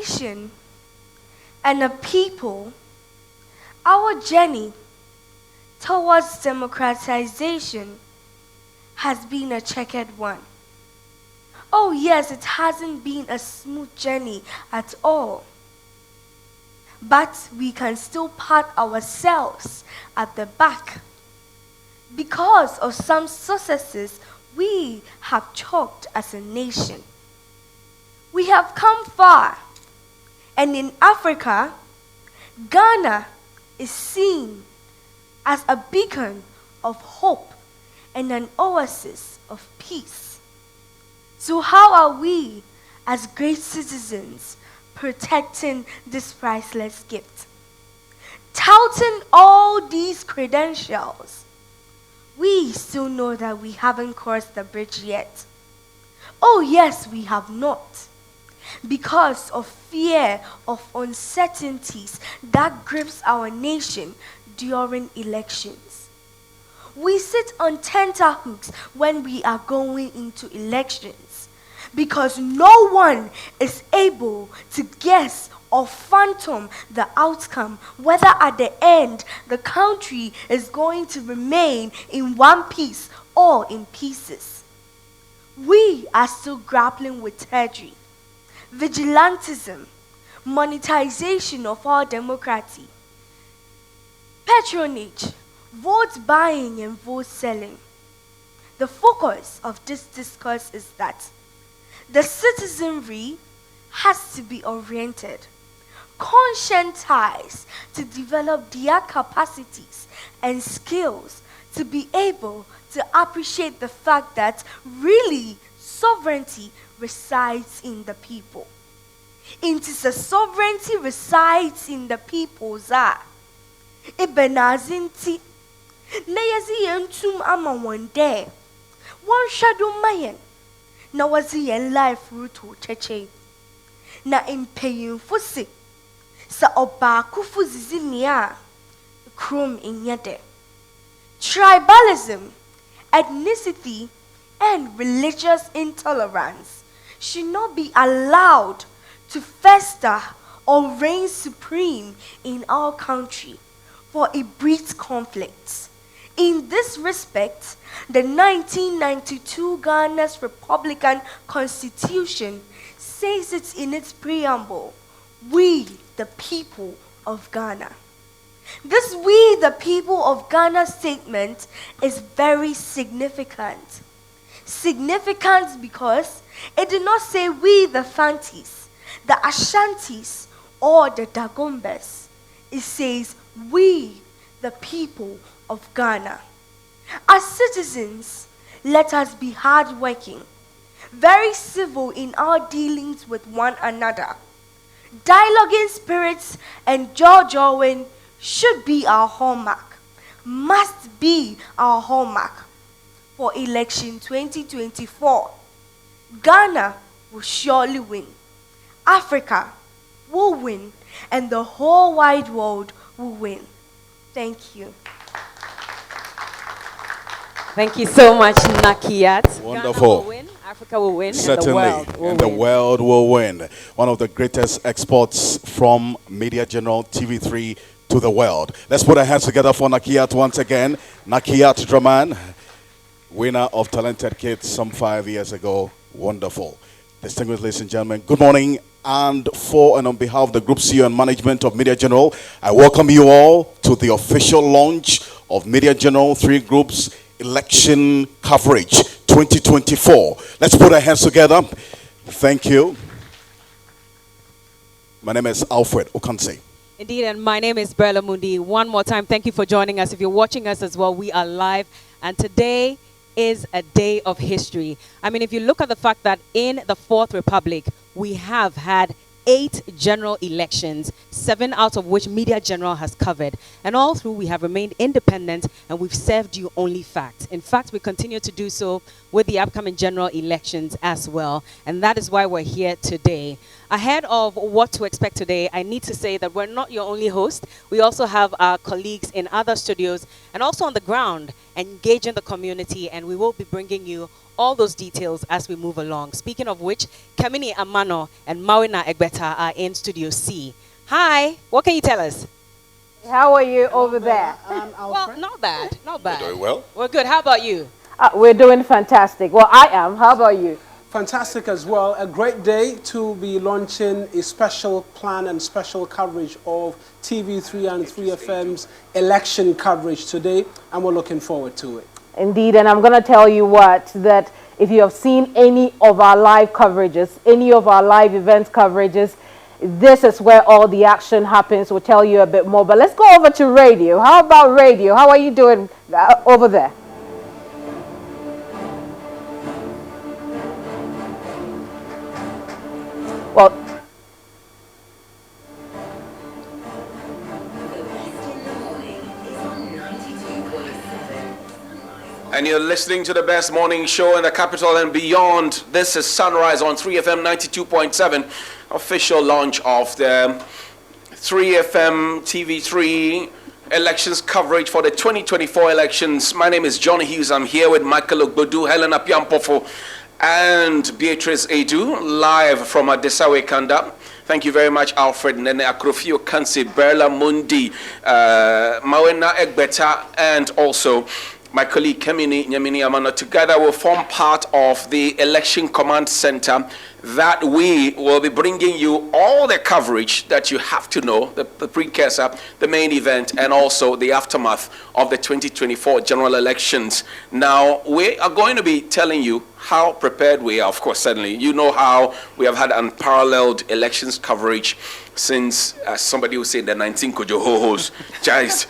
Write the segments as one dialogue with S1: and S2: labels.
S1: nation and a people, our journey towards democratization has been a checkered one. Oh yes, it hasn't been a smooth journey at all. But we can still pat ourselves at the back because of some successes we have chalked as a nation. We have come far, and in Africa, Ghana is seen as a beacon of hope and an oasis of peace. So how are we, as great citizens, protecting this priceless gift? Touting all these credentials, we still know that we haven't crossed the bridge yet. Oh yes, we have not. Because of fear of uncertainties that grips our nation during elections. We sit on tenterhooks when we are going into elections because no one is able to guess or fathom the outcome, whether at the end the country is going to remain in one piece or in pieces. We are still grappling with treachery, vigilantism, monetization of our democracy, patronage, vote buying and vote selling. The focus of this discourse is that the citizenry has to be oriented, conscientized to develop their capacities and skills to be able to appreciate the fact that really sovereignty resides in the people. It is a sovereignty resides in the people's Ibenazinti na yezi yentum ama one day. One shadow mayen na wazi yen life ruto cheche. Na impeyun fusi sa oba kufuzizi niya krum inyade. Tribalism, ethnicity, and religious intolerance should not be allowed to fester or reign supreme in our country, for it breeds conflicts. In this respect, the 1992 Ghana's Republican Constitution says it in its preamble, "We, the people of Ghana." This "we, the people of Ghana" statement is very significant. Significant because it did not say "we, the Fantis," the Ashantis, or the Dagombes. It says "we, the people of Ghana." As citizens, let us be hardworking, very civil in our dealings with one another. Dialoguing spirits and jaw-jawing should be our hallmark, must be our hallmark. For election 2024, Ghana will surely win. Africa will win, and the whole wide world will win. Thank you.
S2: Thank you so much, Nakiat.
S3: Wonderful.
S2: Ghana will win, Africa will win,
S3: Certainly,
S2: and the world will
S3: win. One of the greatest exports from Media General TV3 to the world. Let's put our hands together for Nakiat once again. Nakiat Draman, winner of Talented Kids some 5 years ago. Wonderful. Distinguished ladies and gentlemen, good morning. And for and on behalf of the Group CEO and Management of Media General, I welcome you all to the official launch of Media General 3 Group's election coverage 2024. Let's put our hands together. Thank you. My name is Alfred Okanse.
S2: Indeed, and my name is Berla Mundi. One more time, thank you for joining us. If you're watching us as well, we are live, and today is a day of history. I mean, if you look at the fact that in the Fourth Republic, we have had 8 general elections 7 out of which Media General has covered. And all through, we have remained independent and we've served you only facts. In fact, we continue to do so with the upcoming general elections as well. And that is why we're here today. Ahead of what to expect today, I need to say that we're not your only host. We also have our colleagues in other studios and also on the ground engaging the community, and we will be bringing you all those details as we move along. Speaking of which, Kamini Amano and Mawina Egbeta are in Studio C. Hi, what can you tell us?
S4: How are you over there?
S2: Well, not bad, not bad.
S3: Doing well?
S2: We're good. How about you?
S4: We're doing fantastic. Well, I am. How about you?
S5: Fantastic as well. A great day to be launching a special plan and special coverage of TV3 and 3FM's election coverage today, and we're looking forward to it.
S4: Indeed, and I'm going to tell you what, that if you have seen any of our live coverages, any of our live events coverages, this is where all the action happens. We'll tell you a bit more, but let's go over to radio. How about radio? How are you doing over there? Well,
S6: and you're listening to the best morning show in the capital and beyond. This is Sunrise on 3FM 92.7, official launch of the 3FM TV3 elections coverage for the 2024 elections. My name is John Hughes. I'm here with Michael Ogbodu, Helena Piampofo, and Beatrice Edu, live from Adesawe Kanda. Thank you very much, Alfred Nene Akrofio Kansi, Berla Mundi, Mawena Egbeta, and also my colleague Kemini Nyamini Amano. Together will form part of the Election Command Center that we will be bringing you all the coverage that you have to know, the precursor, the main event, and also the aftermath of the 2024 general elections. Now, we are going to be telling you how prepared we are. Of course, certainly, you know how we have had unparalleled elections coverage since somebody will say the 19 Kojohohos. Guys,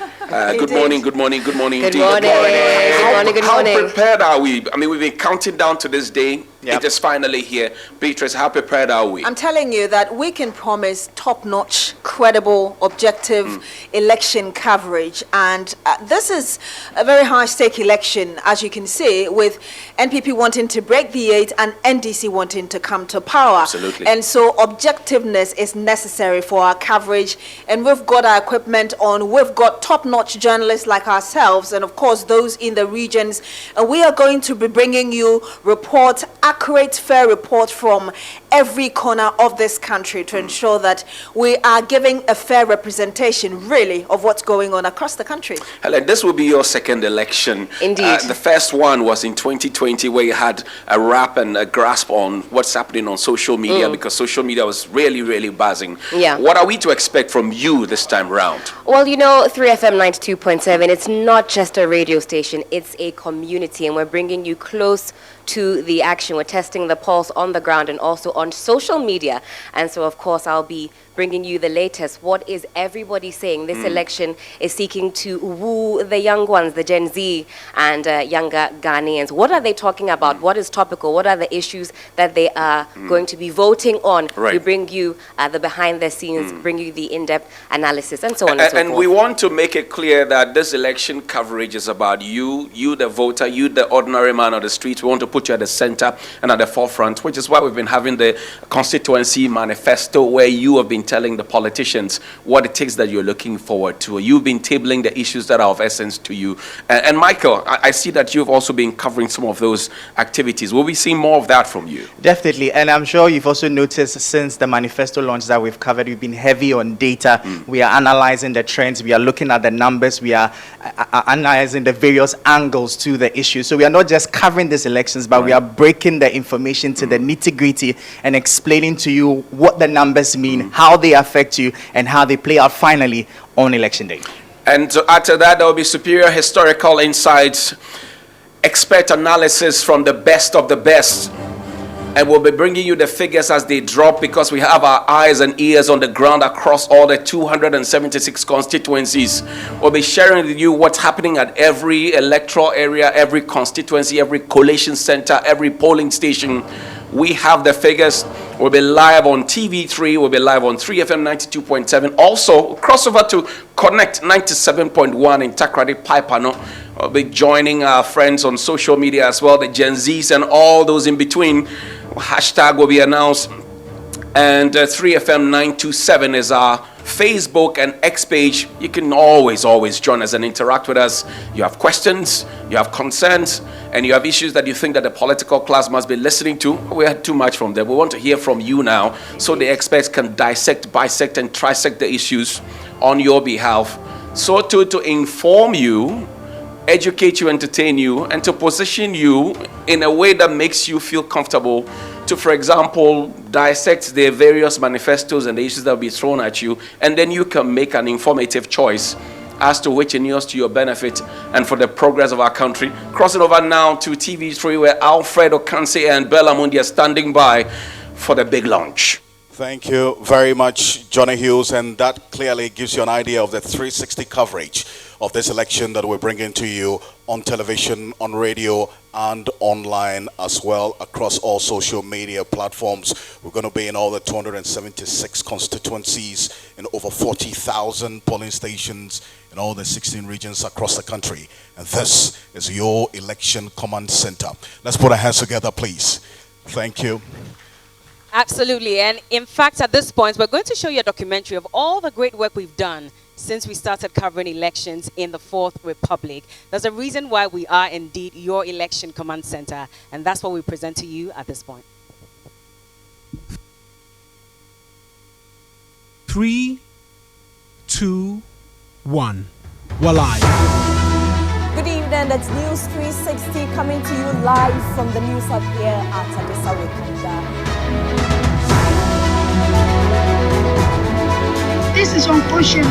S6: good morning, good morning, good morning.
S7: Good morning.
S6: How prepared are we? I mean, we've been counting down to this day. Yep. It is finally here. Beatrice, how prepared are we?
S7: I'm telling you that we can promise top-notch, credible, objective election coverage. And this is a very high-stake election, as you can see, with NPP wanting to break the 8 and NDC wanting to come to power.
S6: Absolutely.
S7: And so objectiveness is necessary for our coverage. And we've got our equipment on. We've got top-notch journalists like ourselves and, of course, those in the regions. And we are going to be bringing you reports, accurate, fair report from every corner of this country to ensure that we are giving a fair representation, really, of what's going on across the country.
S6: Helen, this will be your second election.
S7: Indeed.
S6: The first one was in 2020, where you had a wrap and a grasp on what's happening on social media, because social media was really, really buzzing.
S8: Yeah.
S6: What are we to expect from you this time round?
S8: Well, you know, 3FM 92.7, it's not just a radio station, it's a community, and we're bringing you close to the action. We're testing the pulse on the ground and also on social media. And so, of course, I'll be bringing you the latest. What is everybody saying? This election is seeking to woo the young ones, the Gen Z and younger Ghanaians. What are they talking about? What is topical? What are the issues that they are going to be voting on?
S6: Right.
S8: We bring you the behind the scenes, bring you the in-depth analysis and so on and so
S6: And
S8: forth.
S6: we want to make it clear that this election coverage is about you the voter, you the ordinary man on the street. We want to put you at the center and at the forefront, which is why we've been having the constituency manifesto, where you have been telling the politicians what it takes that you're looking forward to. You've been tabling the issues that are of essence to you. And Michael, I see that you've also been covering some of those activities. Will we see more of that from you?
S9: Definitely, and I'm sure you've also noticed since the manifesto launch that we've covered, we've been heavy on data. We are analyzing the trends, we are looking at the numbers, we are analyzing the various angles to the issue. So we are not just covering these elections, but we are breaking the information to the nitty-gritty and explaining to you what the numbers mean, how they affect you, and how they play out finally on election day.
S6: And to add to that, there will be superior historical insights, expert analysis from the best of the best. And we'll be bringing you the figures as they drop, because we have our eyes and ears on the ground across all the 276 constituencies. We'll be sharing with you what's happening at every electoral area, every constituency, every collation center, every polling station. We have the figures. We'll be live on TV3. We'll be live on 3FM 92.7. Also, crossover to Connect 97.1 in Takrady Paipano. We'll be joining our friends on social media as well, the Gen Zs and all those in between. Hashtag will be announced. And 3FM 927 is our Facebook and X page. You can always join us and interact with us. You have questions, you have concerns, and you have issues that you think that the political class must be listening to. We had too much from them. We want to hear from you now so the experts can dissect, bisect, and trisect the issues on your behalf. So to inform you, educate you, entertain you, and to position you in a way that makes you feel comfortable to, for example, dissect the various manifestos and the issues that will be thrown at you, and then you can make an informative choice as to which inures to your benefit and for the progress of our country. Crossing over now to TV3, where Alfred Okanse and Bella Mundi are standing by for the big launch.
S3: Thank you very much, Johnny Hughes, and that clearly gives you an idea of the 360 coverage of this election that we're bringing to you on television, on radio, and online as well, across all social media platforms. We're going to be in all the 276 constituencies, in over 40,000 polling stations, in all the 16 regions across the country. And this is your election command center. Let's put our hands together, please. Thank you.
S2: Absolutely. And in fact, at this point, we're going to show you a documentary of all the great work we've done since we started covering elections in the Fourth Republic. There's a reason why we are indeed your election command center, and that's what we present to you at this point.
S10: 3, 2, 1. We're live.
S11: Good evening, that's News 360 coming to you live from the News Hub here at Adisa Wakanda.
S12: This is unfortunate.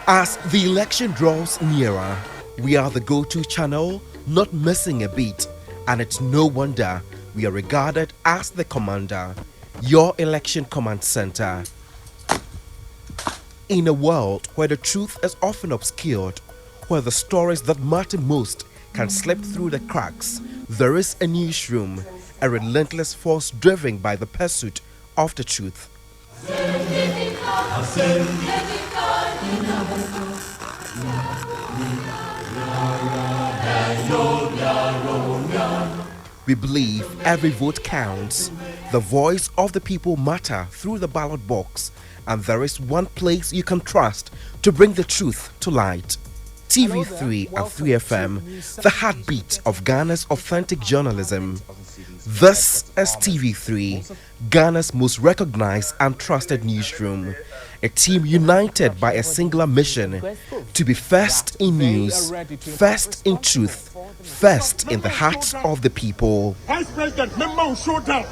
S13: As the election draws nearer, we are the go-to channel, not missing a beat, and it's no wonder we are regarded as the commander, your election command center. In a world where the truth is often obscured, where the stories that matter most can slip through the cracks, there is a newsroom, a relentless force driven by the pursuit of the truth. We believe every vote counts. The voice of the people matter through the ballot box, and there is one place you can trust to bring the truth to light. TV3 and 3FM, the heartbeat of Ghana's authentic journalism. This is TV3, Ghana's most recognized and trusted newsroom. A team united by a singular mission: to be first in news, first in truth, first in the hearts of the people.
S14: Vice President, member showdown.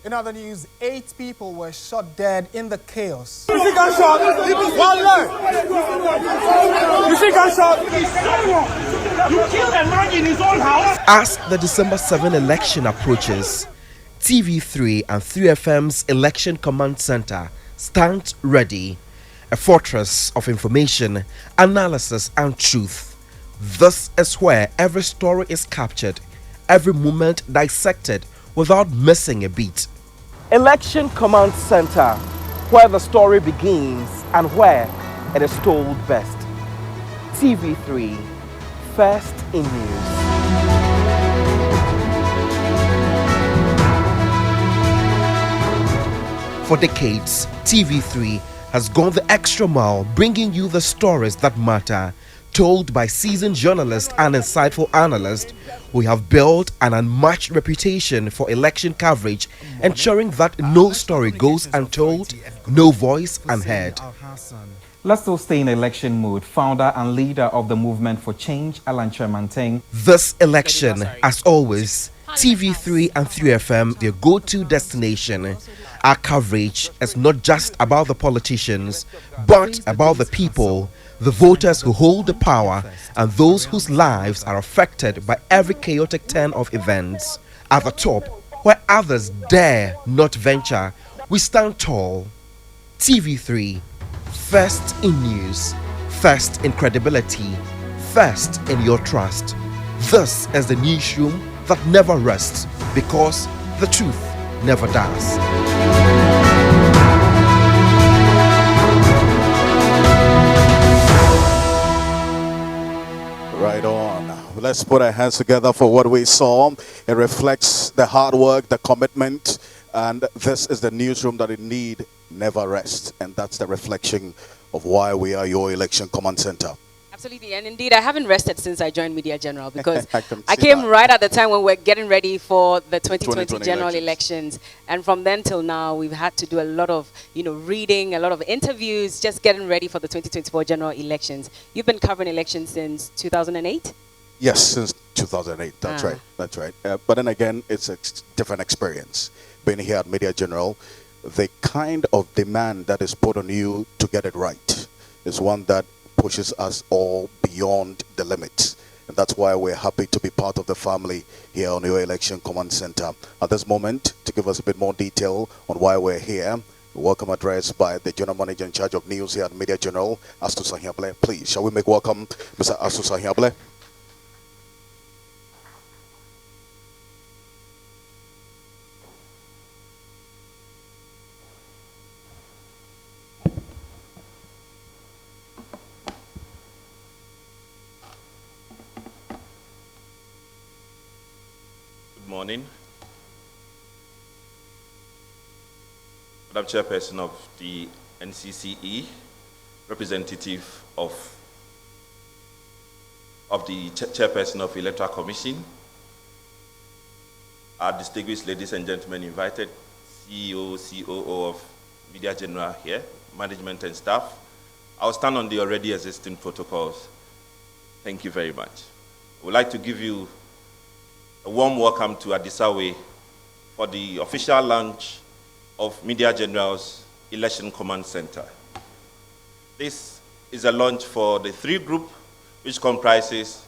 S15: In other news, 8 people were shot dead in the chaos.
S14: You see gunshot? One leg. You see gunshot? You killed a man in his own house.
S13: As the December 7 election approaches, TV3 and 3FM's Election Command Center stands ready, a fortress of information, analysis, and truth. This is where every story is captured, every moment dissected without missing a beat. Election Command Center, where the story begins and where it is told best. TV3, first in news. For decades, TV3 has gone the extra mile, bringing you the stories that matter, told by seasoned journalists and insightful analysts. We have built an unmatched reputation for election coverage, ensuring that no story goes untold, no voice unheard.
S16: Let's still stay in election mood. Founder and leader of the Movement for Change, Alan Chermanteng.
S13: This election, as always, TV3 and 3FM, their go-to destination. Our coverage is not just about the politicians, but about the people, the voters who hold the power, and those whose lives are affected by every chaotic turn of events. At the top, where others dare not venture, we stand tall. TV3, first in news, first in credibility, first in your trust. This is the newsroom that never rests, because the truth never does.
S3: Right on. Let's put our hands together for what we saw. It reflects the hard work, the commitment, and this is the newsroom that indeed never rests. And that's the reflection of why we are your election command center.
S2: Absolutely, and indeed, I haven't rested since I joined Media General, because I
S3: see
S2: came
S3: that.
S2: right at the time when we're getting ready for the 2020
S3: 2020
S2: general elections. And from then till now, we've had to do a lot of, reading, a lot of interviews, just getting ready for the 2024 general elections. You've been covering elections since 2008?
S3: Yes, since 2008. That's right. That's right. But then again, it's a different experience. Being here at Media General, the kind of demand that is put on you to get it right is one that pushes us all beyond the limits. And that's why we're happy to be part of the family here on your election command center. At this moment, to give us a bit more detail on why we're here, welcome address by the General Manager in charge of news here at Media General, Astu Sahiable. Please, shall we make welcome Mr. Astu Sahiable?
S12: Morning. Madam Chairperson of the NCCE, representative of the Chairperson of Electoral Commission, our distinguished ladies and gentlemen invited, CEO, COO of Media General here, management and staff. I'll stand on the already existing protocols. Thank you very much. I would like to give you a warm welcome to Adisawe for the official launch of Media General's Election Command Center. This is a launch for the 3 group, which comprises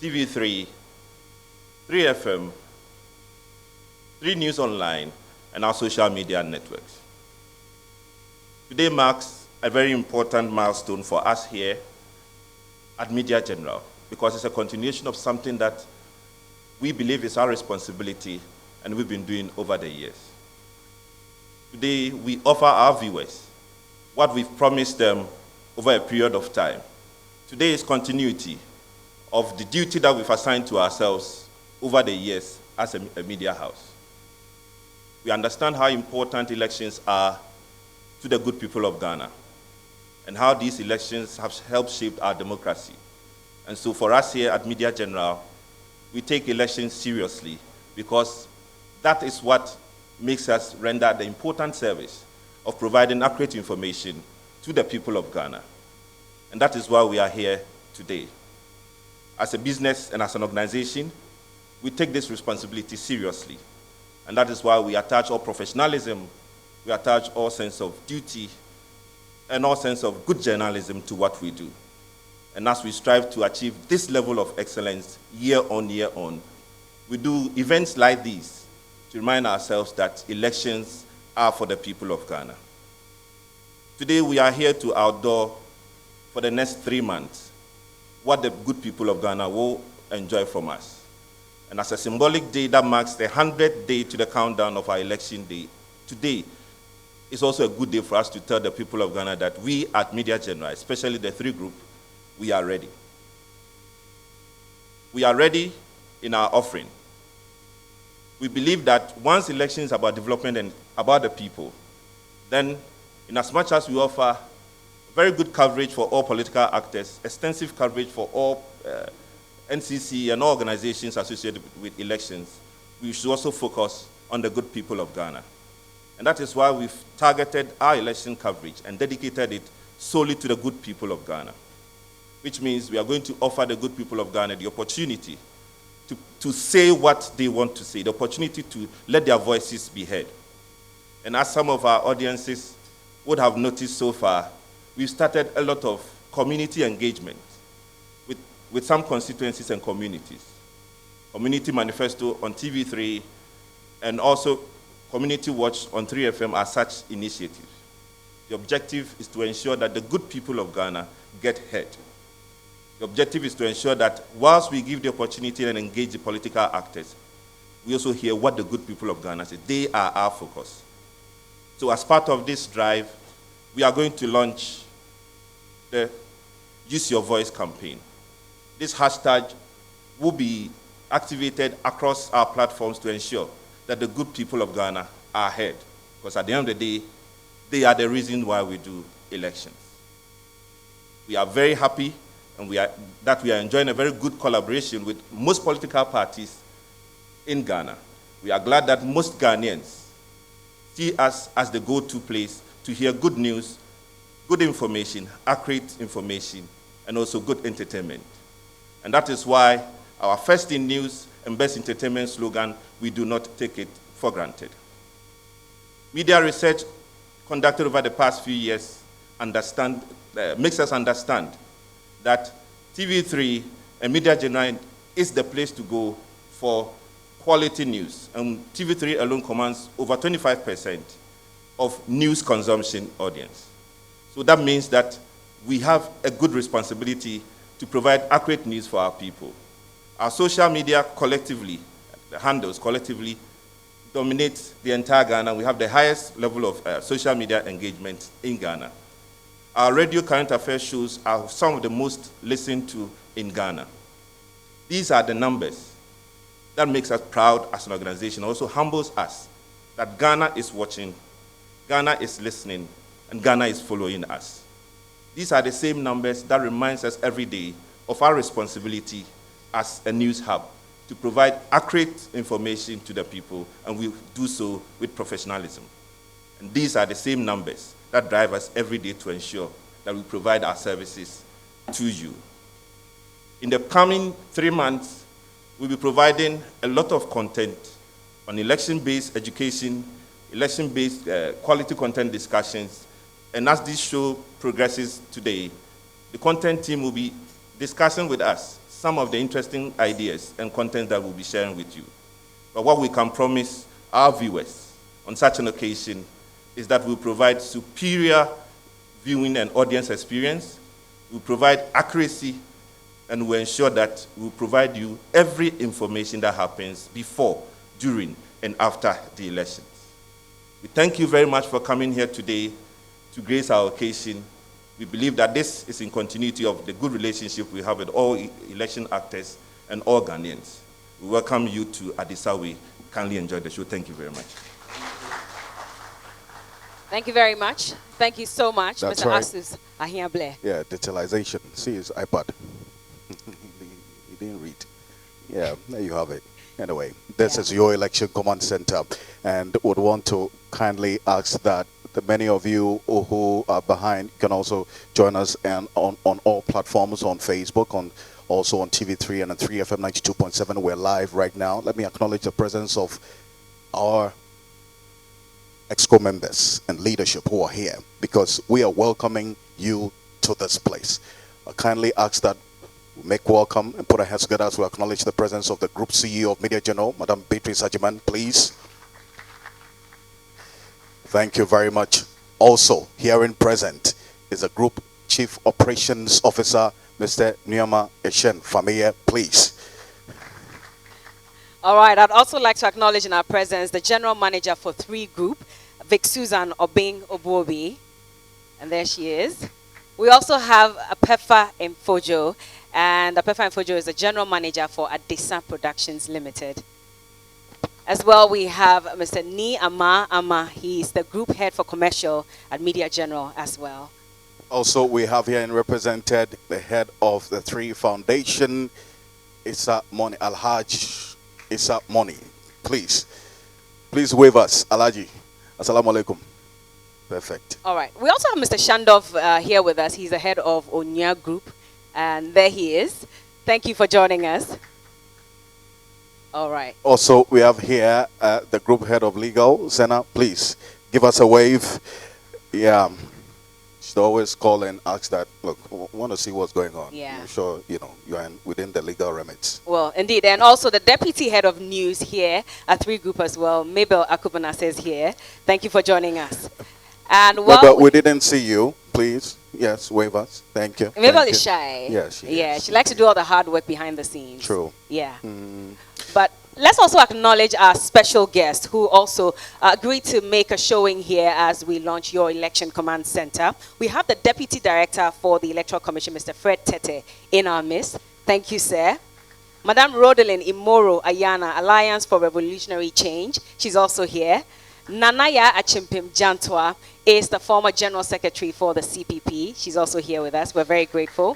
S12: TV3, 3FM, 3 News Online, and our social media networks. Today marks a very important milestone for us here at Media General, because it's a continuation of something that we believe is our responsibility and we've been doing over the years. Today, we offer our viewers what we've promised them over a period of time. Today is continuity of the duty that we've assigned to ourselves over the years as a media house. We understand how important elections are to the good people of Ghana and how these elections have helped shape our democracy. And so for us here at Media General, we take elections seriously, because that is what makes us render the important service of providing accurate information to the people of Ghana. And that is why we are here today. As a business and as an organization, we take this responsibility seriously. And that is why we attach all professionalism, we attach all sense of duty, and all sense of good journalism to what we do. And as we strive to achieve this level of excellence year on, we do events like these to remind ourselves that elections are for the people of Ghana. Today we are here to outdoor for the next 3 months what the good people of Ghana will enjoy from us. And as a symbolic day that marks the 100th day to the countdown of our election day, today is also a good day for us to tell the people of Ghana that we at Media General, especially the 3 group, we are ready. We are ready in our offering. We believe that once elections are about development and about the people, then in as much as we offer very good coverage for all political actors, extensive coverage for all NCC and all organizations associated with elections, we should also focus on the good people of Ghana. And that is why we've targeted our election coverage and dedicated it solely to the good people of Ghana, which means we are going to offer the good people of Ghana the opportunity to say what they want to say, the opportunity to let their voices be heard. And as some of our audiences would have noticed so far, we've started a lot of community engagement with some constituencies and communities. Community Manifesto on TV3 and also Community Watch on 3FM are such initiatives. The objective is to ensure that the good people of Ghana get heard. The objective is to ensure that whilst we give the opportunity and engage the political actors, we also hear what the good people of Ghana say. They are our focus. So as part of this drive, we are going to launch the Use Your Voice campaign. This hashtag will be activated across our platforms to ensure that the good people of Ghana are heard. Because at the end of the day, they are the reason why we do elections. We are very happy and that we are enjoying a very good collaboration with most political parties in Ghana. We are glad that most Ghanaians see us as the go-to place to hear good news, good information, accurate information, and also good entertainment. And that is why our first in news and best entertainment slogan, we do not take it for granted. Media research conducted over the past few years makes us understand that TV3 and Media General is the place to go for quality news. And TV3 alone commands over 25% of news consumption audience. So that means that we have a good responsibility to provide accurate news for our people. Our social media collectively, the handles collectively, dominate the entire Ghana. We have the highest level of social media engagement in Ghana. Our radio current affairs shows are some of the most listened to in Ghana. These are the numbers that makes us proud as an organization, also humbles us that Ghana is watching, Ghana is listening, and Ghana is following us. These are the same numbers that reminds us every day of our responsibility as a news hub to provide accurate information to the people, and we do so with professionalism. And these are the same numbers that drive us every day to ensure that we provide our services to you. In the coming 3 months, we'll be providing a lot of content on election-based education, election-based quality content discussions, and as this show progresses today, the content team will be discussing with us some of the interesting ideas and content that we'll be sharing with you. But what we can promise our viewers on such an occasion is that we'll provide superior viewing and audience experience, we'll provide accuracy, and we'll ensure that we'll provide you every information that happens before, during, and after the elections. We thank you very much for coming here today to grace our occasion. We believe that this is in continuity of the good relationship we have with all election actors and all Ghanaians. We welcome you to Adisawe. Kindly enjoy the show. Thank you very much.
S2: Thank you very much. Thank you so much,
S3: That's
S2: Mr.
S3: right.
S2: Asus Ahia Blair.
S3: Yeah, digitalization. See his iPad. He didn't read. Yeah, there you have it. Anyway, this is your election command center, and would want to kindly ask that the many of you who are behind can also join us on all platforms, on Facebook, also on TV3 and on 3FM 92.7. We're live right now. Let me acknowledge the presence of our EXCO members and leadership who are here, because we are welcoming you to this place. I kindly ask that we make welcome and put our hands together as we acknowledge the presence of the Group CEO of Media General, Madam Beatrice Ajiman, please. Thank you very much. Also, here in present is the Group Chief Operations Officer, Mr. Nyama Eshen Famiye, please.
S2: All right, I'd also like to acknowledge in our presence the General Manager for 3 Group, Vic Susan Obing Obuobi, and there she is. We also have Apefa Mfojo, and Apefa Mfojo is the General Manager for Adisa Productions Limited. As well, we have Mr. Ni Ama. He's the Group Head for Commercial at Media General as well.
S3: Also, we have here represented the head of the 3 Foundation, Issa Moni, Alhaj Issa Moni. Please wave us, Alhaji. Assalamu alaikum. Perfect.
S2: All right. We also have Mr. Shandov here with us. He's the head of Onya Group, and there he is. Thank you for joining us. All right.
S3: Also, we have here the Group Head of Legal, Sena. Please give us a wave. Yeah. Should always call and ask that, look, want to see what's going on.
S2: Yeah.
S3: I'm sure, you're within the legal remits.
S2: Well, indeed. And also the deputy head of news here at 3 Group as well, Mabel Akubana, says here. Thank you for joining us. And
S3: Mabel, we didn't see you. Please, yes, wave us. Thank you.
S2: Mabel
S3: Thank
S2: is
S3: you.
S2: shy.
S3: Yes,
S2: she likes to do all the hard work behind the scenes.
S3: True.
S2: Yeah. But let's also acknowledge our special guest who also agreed to make a showing here as we launch your Election Command Center. We have the Deputy Director for the Electoral Commission, Mr. Fred Tete, in our midst. Thank you, sir. Madam Rodelyn Imoro Ayana, Alliance for Revolutionary Change. She's also here. Nanaya Achimpim Jantwa is the former General Secretary for the CPP. She's also here with us. We're very grateful.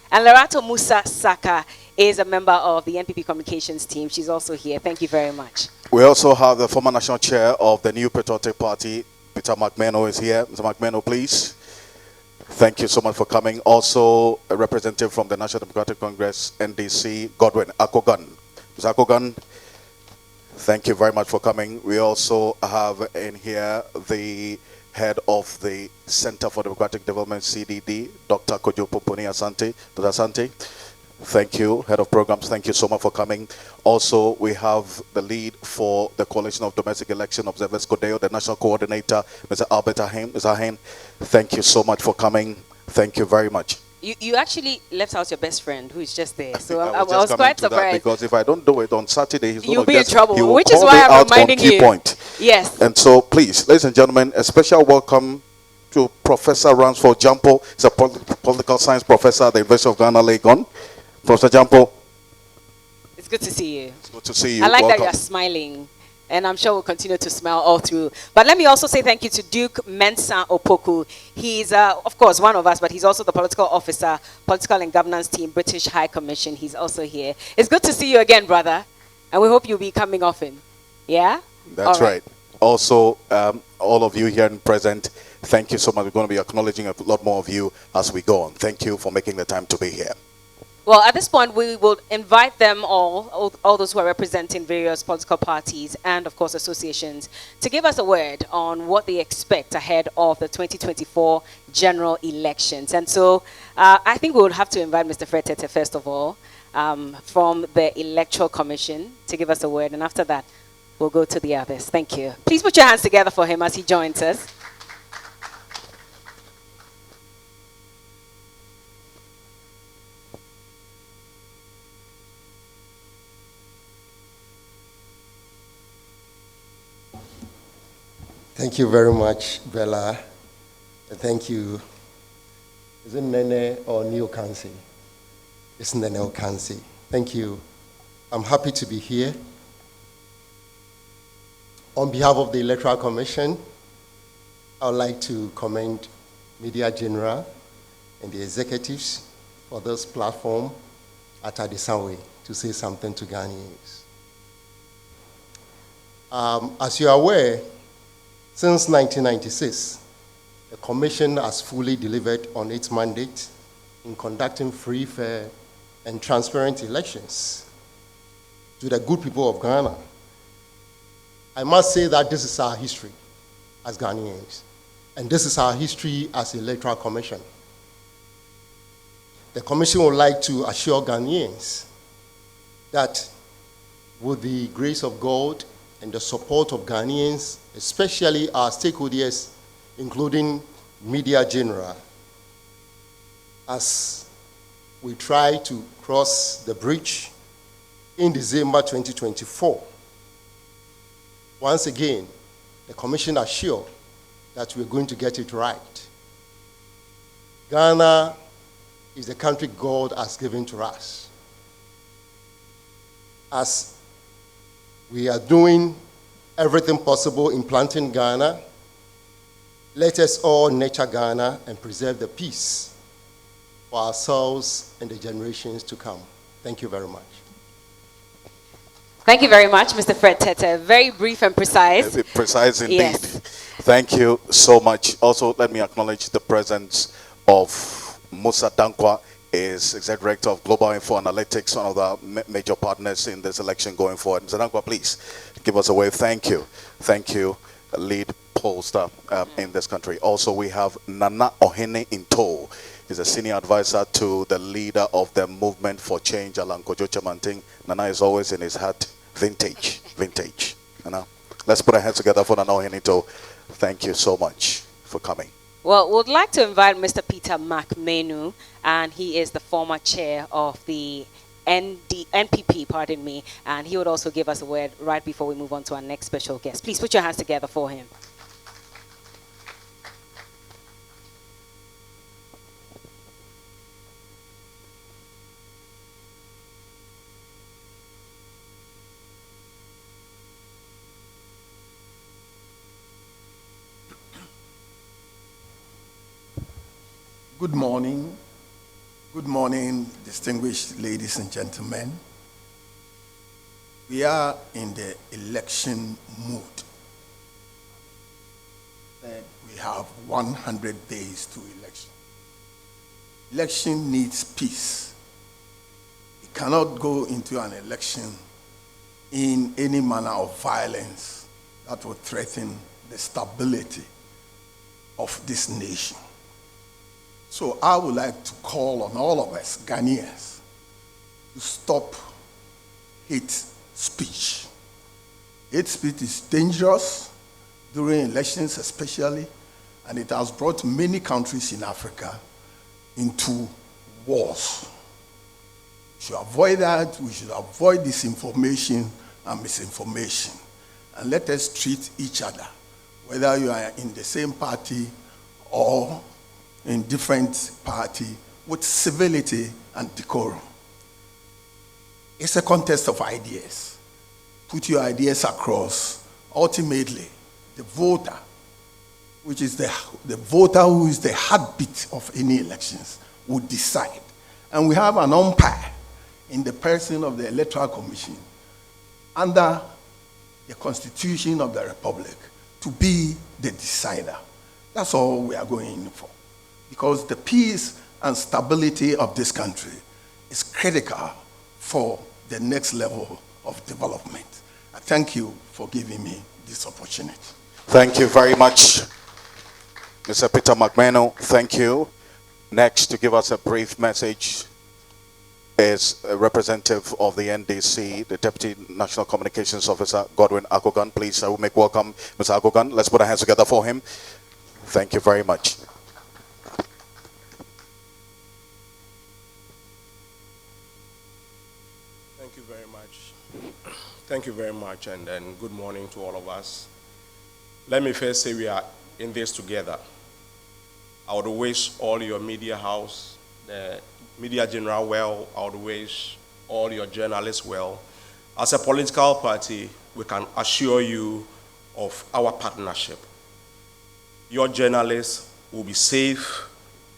S2: And Lerato Musa Saka is a member of the NPP Communications team. She's also here. Thank you very much.
S3: We also have the former national chair of the New Patriotic Party, Peter McMeno, is here. Mr. McMeno, please. Thank you so much for coming. Also, a representative from the National Democratic Congress, NDC, Godwin Akogan. Mr. Akogan, thank you very much for coming. We also have in here the head of the Center for Democratic Development, CDD, Dr. Kojo Pomponi Asante. Dr. Asante, thank you. Head of Programs, thank you so much for coming. Also, we have the lead for the Coalition of Domestic Election Observers, CODEO, the National Coordinator, Mr. Albert Ahem. Mr. Ahem, thank you so much for coming. Thank you very much.
S2: You actually left out your best friend who is just there. So I
S3: was
S2: was quite surprised.
S3: Because if I don't do it on Saturday,
S2: You'll be in trouble,
S3: he will
S2: which is
S3: call
S2: why
S3: me
S2: I'm
S3: out
S2: reminding
S3: on key
S2: you.
S3: point.
S2: Yes.
S3: And so, please, ladies and gentlemen, a special welcome to Professor Ransford Jampo. He's a political science professor at the University of Ghana, Legon. Professor Jampo.
S2: It's good to see you.
S3: It's good to see you.
S2: I like
S3: welcome.
S2: that you're smiling. And I'm sure we'll continue to smile all through. But let me also say thank you to Duke Mensah Opoku. He's, of course, one of us, but he's also the political officer, political and governance team, British High Commission. He's also here. It's good to see you again, brother. And we hope you'll be coming often. Yeah?
S3: That's right. Also, all of you here and present, thank you so much. We're going to be acknowledging a lot more of you as we go on. Thank you for making the time to be here.
S2: Well, at this point, we will invite them all those who are representing various political parties and, of course, associations, to give us a word on what they expect ahead of the 2024 general elections. And so I think we would have to invite Mr. Fred Tete, first of all, from the Electoral Commission to give us a word. And after that, we'll go to the others. Thank you. Please put your hands together for him as he joins us.
S17: Thank you very much, Bella. Thank you. Is it Nene or Neo Kansi? It's Nene Kansi. Thank you. I'm happy to be here. On behalf of the Electoral Commission, I would like to commend Media General and the executives for this platform at Adesanwe to say something to Ghanaians. As you are aware, since 1996, the Commission has fully delivered on its mandate in conducting free, fair, and transparent elections to the good people of Ghana. I must say that this is our history as Ghanaians, and this is our history as the Electoral Commission. The Commission would like to assure Ghanaians that with the grace of God and the support of Ghanaians, especially our stakeholders, including Media General, as we try to cross the bridge in December 2024. Once again, the Commission assures that we're going to get it right. Ghana is the country God has given to us. As we are doing everything possible in planting Ghana, let us all nurture Ghana and preserve the peace for ourselves and the generations to come. Thank you very much.
S2: Thank you very much, Mr. Fred Tete. Very brief and precise.
S3: Precise indeed.
S2: Yes.
S3: Thank you so much. Also, let me acknowledge the presence of Musa Dankwa, is Executive Director of Global Info Analytics, one of the major partners in this election going forward. Mr. Dankwa, please give us a wave. Thank you. Thank you, lead pollster in this country. Also, we have Nana Ohene Into. He's a senior advisor to the leader of the Movement for Change, Alan Kojo Chamanting. Nana is always in his hat. Vintage. Nana. Let's put our hands together for Nana Ohene Into. Thank you so much for coming.
S2: Well, we'd like to invite Mr. Peter McMenu, and he is the former chair of the NPP, pardon me, and he would also give us a word right before we move on to our next special guest. Please put your hands together for him.
S18: Good morning, distinguished ladies and gentlemen. We are in the election mood. And we have 100 days to election. Election needs peace. We cannot go into an election in any manner of violence that would threaten the stability of this nation. So I would like to call on all of us, Ghanaians, to stop hate speech. Hate speech is dangerous during elections especially, and it has brought many countries in Africa into wars. We should avoid that. We should avoid disinformation and misinformation. And let us treat each other, whether you are in the same party or in different party, with civility and decorum. It's a contest of ideas. Put your ideas across. Ultimately, the voter, which is the voter who is the heartbeat of any elections, will decide. And we have an umpire in the person of the Electoral Commission under the Constitution of the Republic to be the decider. That's all we are going in for. Because the peace and stability of this country is critical for the next level of development. I thank you for giving me this opportunity.
S3: Thank you very much, Mr. Peter McMenu. Thank you. Next, to give us a brief message is a representative of the NDC, the Deputy National Communications Officer, Godwin Akogan. Please, I will make welcome Mr. Akogan. Let's put our hands together for him. Thank you very much.
S19: Thank you very much, and good morning to all of us. Let me first say we are in this together. I would wish all your media house, the media general well. I would wish all your journalists well. As a political party, we can assure you of our partnership. Your journalists will be safe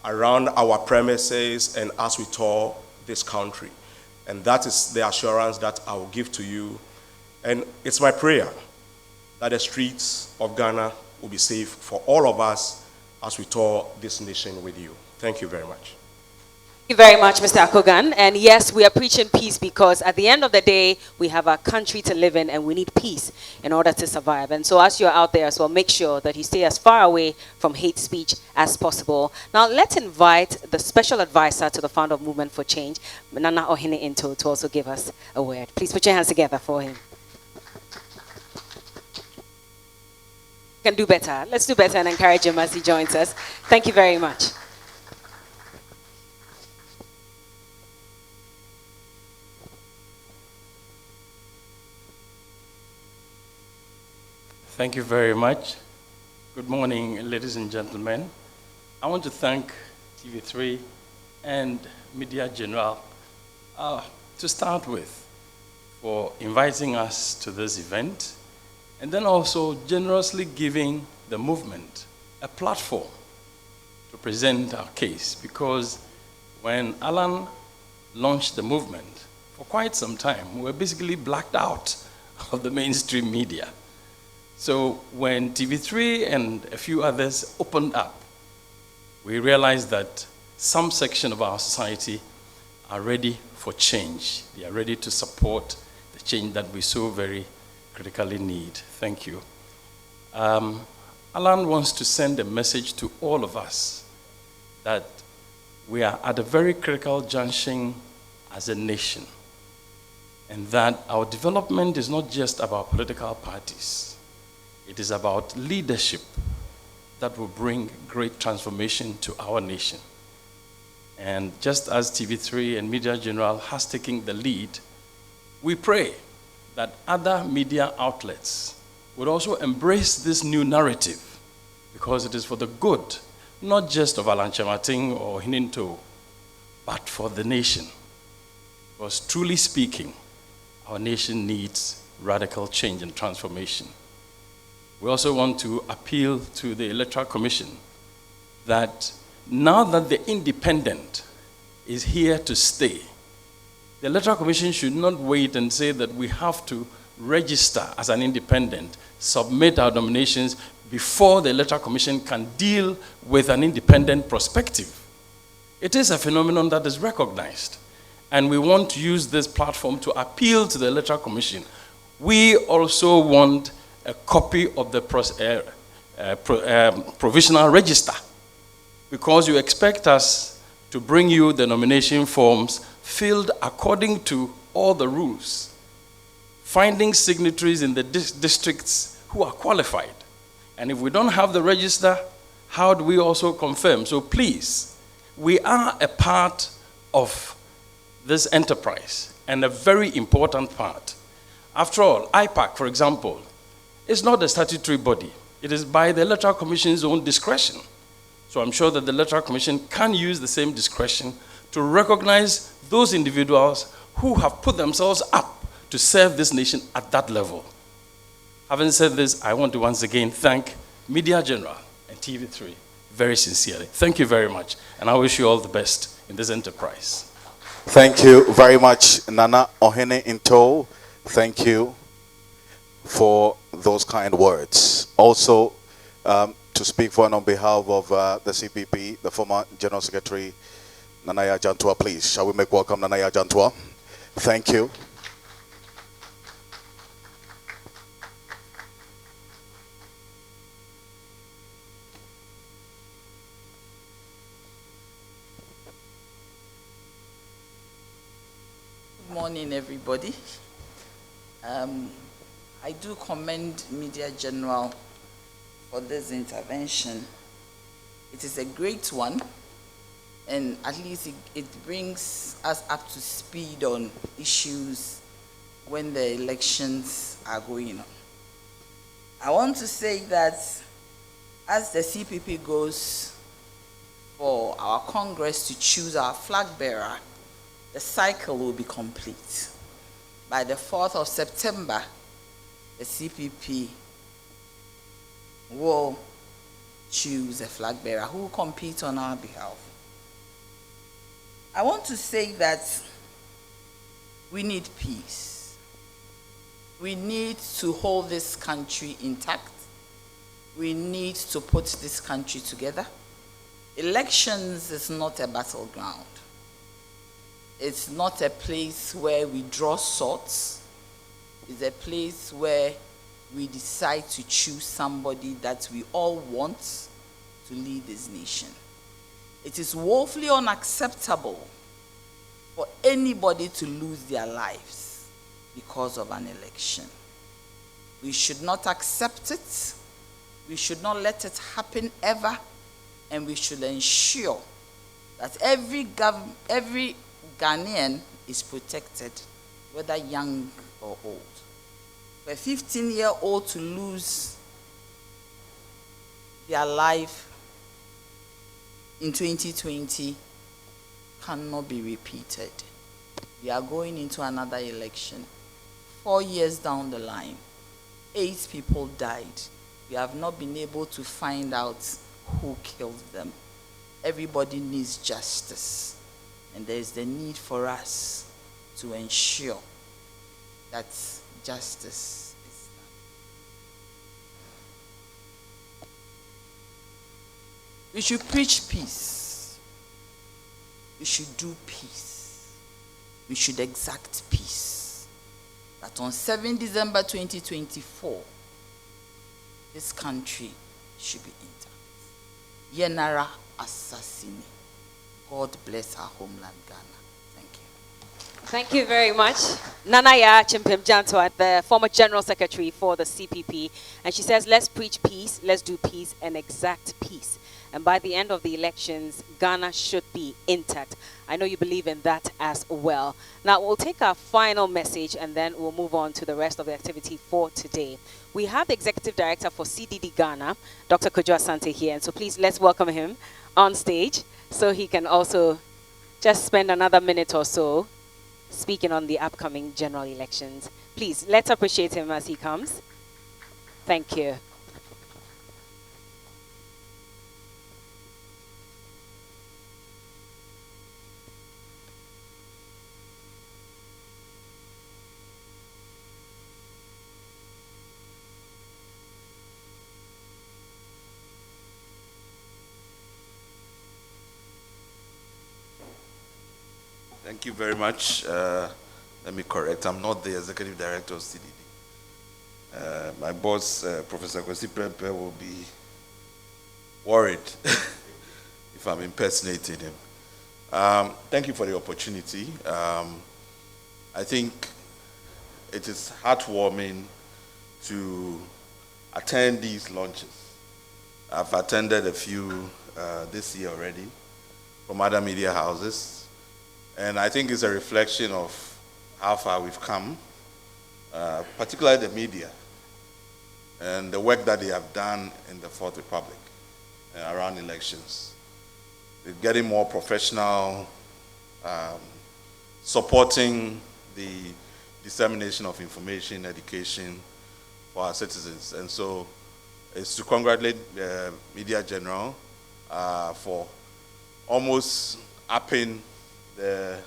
S19: around our premises and as we tour this country. And that is the assurance that I will give to you. And it's my prayer that the streets of Ghana will be safe for all of us as we tour this nation with you. Thank you very much.
S2: Thank you very much, Mr. Akogan. And yes, we are preaching peace because at the end of the day, we have a country to live in and we need peace in order to survive. And so as you're out there as well, make sure that you stay as far away from hate speech as possible. Now, let's invite the special advisor to the founder of Movement for Change, Nana Ohene Into, to also give us a word. Please put your hands together for him. Can do better. Let's do better and encourage him as he joins us. Thank you very much.
S20: Thank you very much. Good morning, ladies and gentlemen. I want to thank TV3 and Media General to start with for inviting us to this event, and then also generously giving the movement a platform to present our case, because when Alan launched the movement, for quite some time, we were basically blacked out of the mainstream media. So when TV3 and a few others opened up, we realized that some section of our society are ready for change. They are ready to support the change that we so very critically need. Thank you. Alan wants to send a message to all of us that we are at a very critical junction as a nation, and that our development is not just about political parties. It is about leadership that will bring great transformation to our nation. And just as TV3 and Media General has taken the lead, we pray that other media outlets would also embrace this new narrative, because it is for the good, not just of Alan Chamating or Hininto, but for the nation. Because truly speaking, our nation needs radical change and transformation. We also want to appeal to the Electoral Commission that now that the independent is here to stay, the Electoral Commission should not wait and say that we have to register as an independent, submit our nominations before the Electoral Commission can deal with an independent perspective. It is a phenomenon that is recognized, and we want to use this platform to appeal to the Electoral Commission. We also want a copy of the provisional register, because you expect us to bring you the nomination forms filled according to all the rules, finding signatories in the districts who are qualified. And if we don't have the register, how do we also confirm? So please, we are a part of this enterprise, and a very important part. After all, IPAC, for example, is not a statutory body. It is by the Electoral Commission's own discretion. So I'm sure that the Electoral Commission can use the same discretion to recognize those individuals who have put themselves up to serve this nation at that level. Having said this, I want to once again thank Media General and TV3 very sincerely. Thank you very much, and I wish you all the best in this enterprise.
S3: Thank you very much, Nana Ohene Into. Thank you for those kind words. Also, to speak for and on behalf of the CPP, the former General Secretary, Nanaya Jantua, please. Shall we make welcome Nanaya Jantua? Thank you.
S21: Good morning, everybody. I do commend Media General for this intervention. It is a great one, and at least it brings us up to speed on issues when the elections are going on. I want to say that as the CPP goes for our Congress to choose our flag bearer, the cycle will be complete. By the 4th of September, the CPP will choose a flag bearer who will compete on our behalf. I want to say that we need peace. We need to hold this country intact. We need to put this country together. Elections is not a battleground. It's not a place where we draw swords. It's a place where we decide to choose somebody that we all want to lead this nation. It is woefully unacceptable for anybody to lose their lives because of an election. We should not accept it. We should not let it happen ever. And we should ensure that every Ghanaian is protected, whether young or old. For a 15-year-old to lose their life in 2020 cannot be repeated. We are going into another election. 4 years down the line, 8 people died. We have not been able to find out who killed them. Everybody needs justice. And there is the need for us to ensure that justice is done. We should preach peace. We should do peace. We should exact peace. That on 7 December 2024, this country should be intact. Yenara Assassini. God bless our homeland, Ghana. Thank you.
S2: Thank you very much. Nanaya Chimpim Jantwa, the former General Secretary for the CPP. And she says, let's preach peace, let's do peace, and exact peace. And by the end of the elections, Ghana should be intact. I know you believe in that as well. Now, we'll take our final message and then we'll move on to the rest of the activity for today. We have the Executive Director for CDD Ghana, Dr. Kojo Asante, here. And so please, let's welcome him on stage so he can also just spend another minute or so speaking on the upcoming general elections. Please, let's appreciate him as he comes. Thank you.
S12: Thank you very much. Let me correct, I'm not the Executive Director of CDD. My boss, Professor Kwesi Prempeh, will be worried if I'm impersonating him. Thank you for the opportunity. I think it is heartwarming to attend these launches. I've attended a few this year already from other media houses. And I think it's a reflection of how far we've come, particularly the media, and the work that they have done in the Fourth Republic around elections. They're getting more professional, supporting the dissemination of information, education for our citizens. And so it's to congratulate the Media General for almost upping the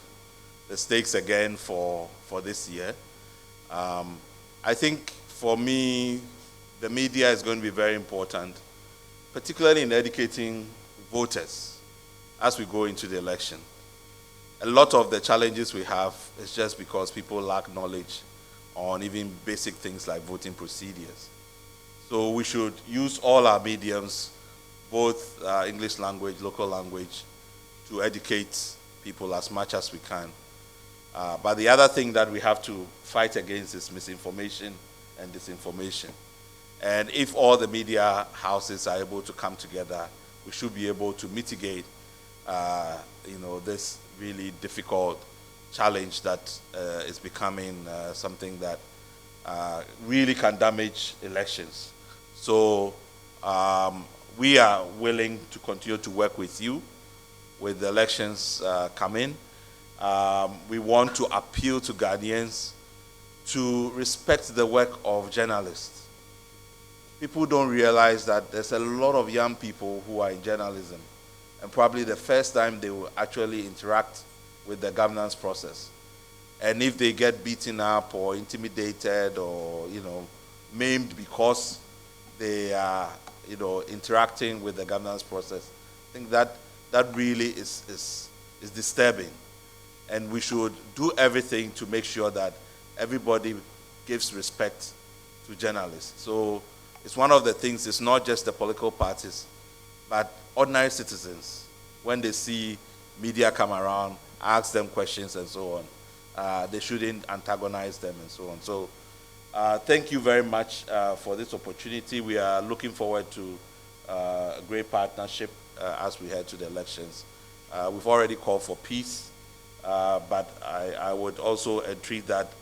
S12: stakes again for this year. I think for me, the media is going to be very important, particularly in educating voters as we go into the election. A lot of the challenges we have is just because people lack knowledge on even basic things like voting procedures. So we should use all our mediums, both English language, local language, to educate people as much as we can. But the other thing that we have to fight against is misinformation and disinformation. And if all the media houses are able to come together, we should be able to mitigate this really difficult challenge that is becoming something that really can damage elections. So we are willing to continue to work with you with the elections coming. We want to appeal to Ghanaians to respect the work of journalists. People don't realize that there's a lot of young people who are in journalism, and probably the first time they will actually interact with the governance process. And if they get beaten up or intimidated or maimed because they are interacting with the governance process, I think that really is disturbing. And we should do everything to make sure that everybody gives respect to journalists. So it's one of the things, it's not just the political parties, but ordinary citizens, when they see media come around, ask them questions and so on. They shouldn't antagonize them and so on. So thank you very much for this opportunity. We are looking forward to a great partnership as we head to the elections. We've already called for peace, but I would also entreat that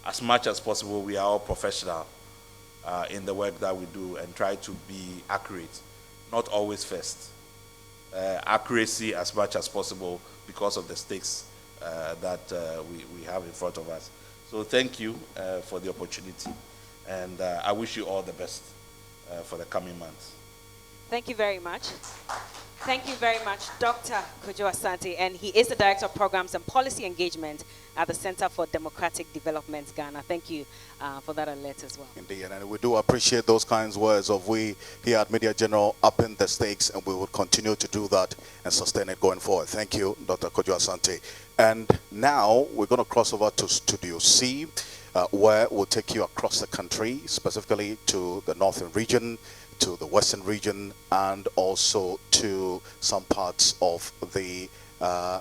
S12: as much as possible we are all professional in the work that we do and try to be accurate, not always first. Accuracy as much as possible because of the stakes that we have in front of us. So thank you for the opportunity, and I wish you all the best for the coming months.
S2: Thank you very much. Thank you very much, Dr. Kojo Asante, and he is the Director of Programs and Policy Engagement at the Center for Democratic Development, Ghana. Thank you for that alert as well.
S3: Indeed, and we do appreciate those kinds of words of we here at Media General upping the stakes, and we will continue to do that and sustain it going forward. Thank you, Dr. Kojo Asante. And now we're going to cross over to Studio C, where we'll take you across the country, specifically to the northern region, to the western region and also to some parts of the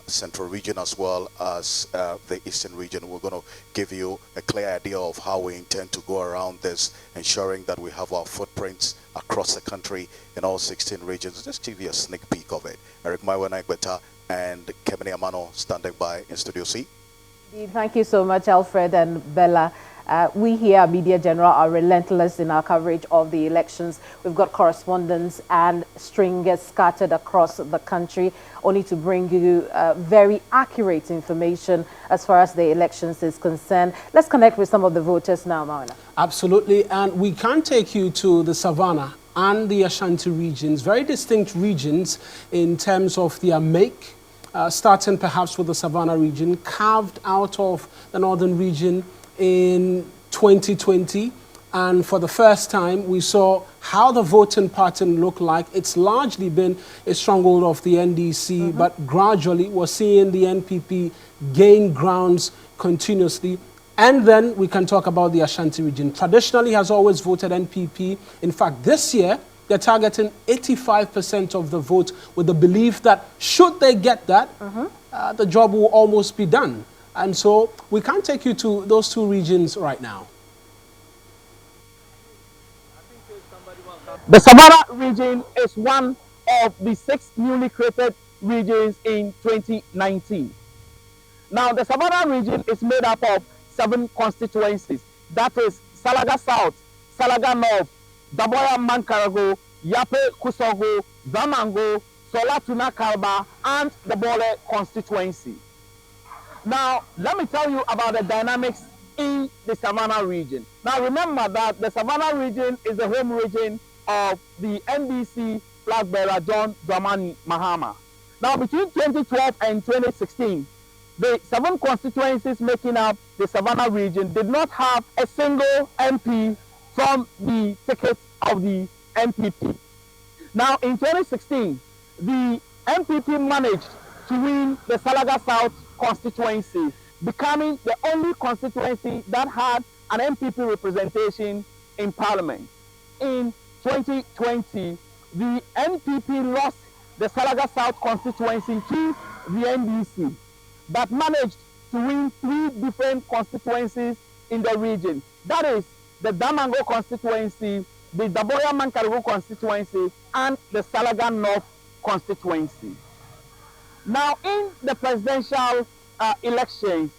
S3: central region as well as the eastern region. We're going to give you a clear idea of how we intend to go around this, ensuring that we have our footprints across the country in all 16 regions. Just give you a sneak peek of it. Eric Maiwa and Kemini Amano standing by in Studio C.
S4: Thank you so much, Alfred and Bella. We here at Media General are relentless in our coverage of the elections. We've got correspondents and stringers scattered across the country, only to bring you very accurate information as far as the elections is concerned. Let's connect with some of the voters now, Mauna.
S5: Absolutely, and we can take you to the Savannah and the Ashanti regions, very distinct regions in terms of their make. Starting perhaps with the Savannah region, carved out of the northern region in 2020. And for the first time, we saw how the voting pattern looked like. It's largely been a stronghold of the NDC, but gradually we're seeing the NPP gain grounds continuously. And then we can talk about the Ashanti region. Traditionally has always voted NPP. In fact, this year, they're targeting 85% of the vote with the belief that should they get that, the job will almost be done. And so we can take you to those two regions right now.
S1: The Savannah region is one of the 6 newly created regions in 2019. Now, the Savannah region is made up of 7 constituencies. That is Salaga South, Salaga North, Daboya Mankarago, Yape Kusogo, Zamango, Solatuna Kalba, and the Bole constituency. Now, let me tell you about the dynamics in the Savannah region. Now, remember that the Savannah region is the home region of the NDC flag bearer John Dramani Mahama. Now, between 2012 and 2016, the 7 constituencies making up the Savannah region did not have a single MP from the ticket of the MPP. Now, in 2016, the MPP managed to win the Salaga South constituency, becoming the only constituency that had an MPP representation in Parliament. In 2020, the MPP lost the Salaga South constituency to the NDC, but managed to win 3 different constituencies in the region. That is the Damango constituency, the Daboya Mankarugu constituency, and the Salaga North constituency. Now, in the presidential elections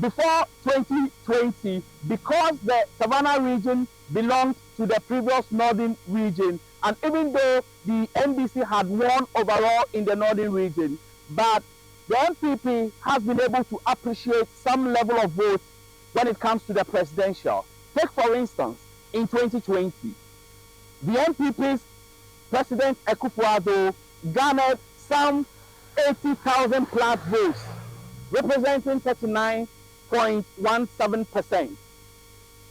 S1: before 2020, because the Savannah region belonged to the previous northern region, and even though the NDC had won overall in the northern region, but the NPP has been able to appreciate some level of votes when it comes to the presidential. Take, for instance, in 2020, the NPP's President Akufo-Addo garnered some 80,000 plus votes, representing 39.17%.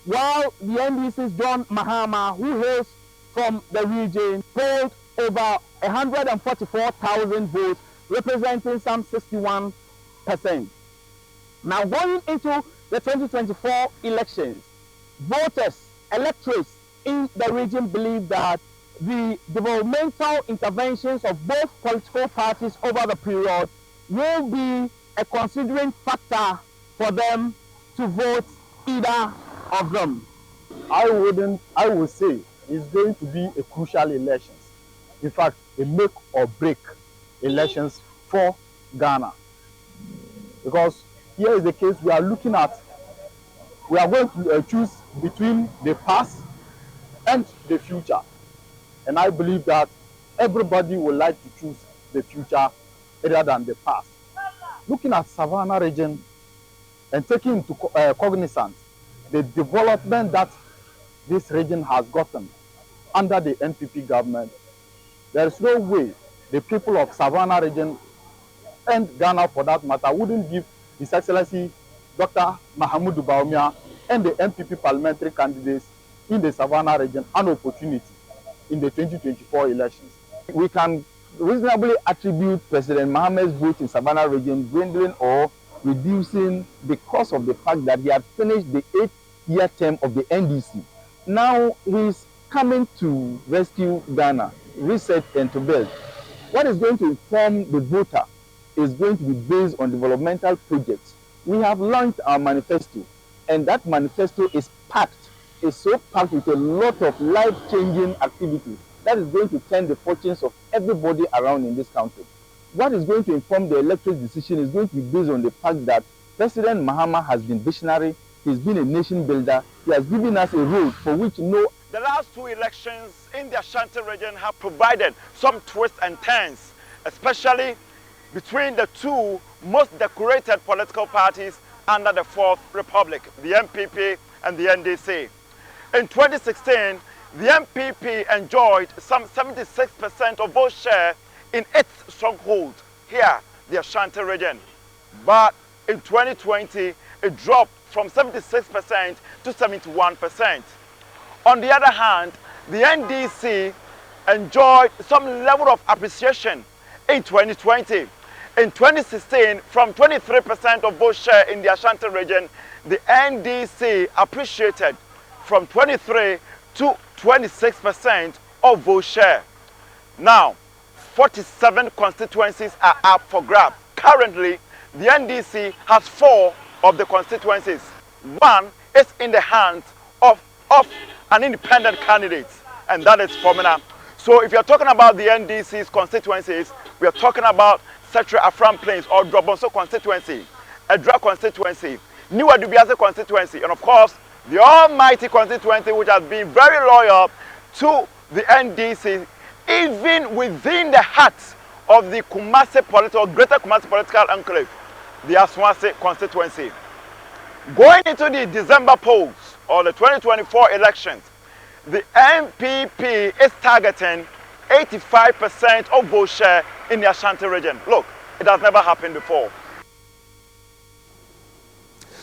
S1: While the NDC's John Mahama, who hails from the region, polled over 144,000 votes, representing some 61%. Now, going into the 2024 elections, voters, electorates in the region believe that the developmental interventions of both political parties over the period will be a considering factor for them to vote either of them.
S22: I would say it's going to be a crucial elections. In fact, a make or break elections for Ghana. Because here is the case we are looking at. We are going to choose between the past and the future. And I believe that everybody would like to choose the future rather than the past. Looking at Savannah region and taking into cognizance the development that this region has gotten under the NPP government, there is no way the people of Savannah region and Ghana for that matter wouldn't give His Excellency Dr. Mahamudu Bawumia and the NPP parliamentary candidates in the Savannah region an opportunity in the 2024 elections. We can reasonably attribute President Mohammed's vote in Savannah region dwindling or reducing because of the fact that he had finished the 8-year term of the NDC. Now his coming to rescue Ghana, reset and to build. What is going to inform the voter is going to be based on developmental projects. We have launched our manifesto, and that manifesto is so packed with a lot of life-changing activities that is going to turn the fortunes of everybody around in this country. What is going to inform the electorate decision is going to be based on the fact that President Mahama has been visionary, he's been a nation builder, he has given us a road for which no...
S7: The last two elections in the Ashanti region have provided some twists and turns, especially between the two most decorated political parties under the Fourth Republic, the MPP and the NDC. In 2016, the MPP enjoyed some 76% of vote share in its stronghold here, the Ashanti region. But in 2020, it dropped from 76% to 71%. On the other hand, the NDC enjoyed some level of appreciation in 2020. In 2016, from 23% of vote share in the Ashanti region, the NDC appreciated from 23 to 26% of vote share. Now, 47 constituencies are up for grabs. Currently, the NDC has 4 of the constituencies. One is in the hands of an independent candidate, and that is Fomina. So if you're talking about the NDC's constituencies, we are talking about Central Afram Plains or Drobonso constituency, Edra constituency, New Adubiase constituency, and of course, the almighty constituency which has been very loyal to the NDC, even within the heart of the Kumasi political, Greater Kumasi political enclave, the Aswase constituency. Going into the December polls or the 2024 elections, the MPP is targeting 85% of vote share in the Ashanti region. Look, it has never happened before.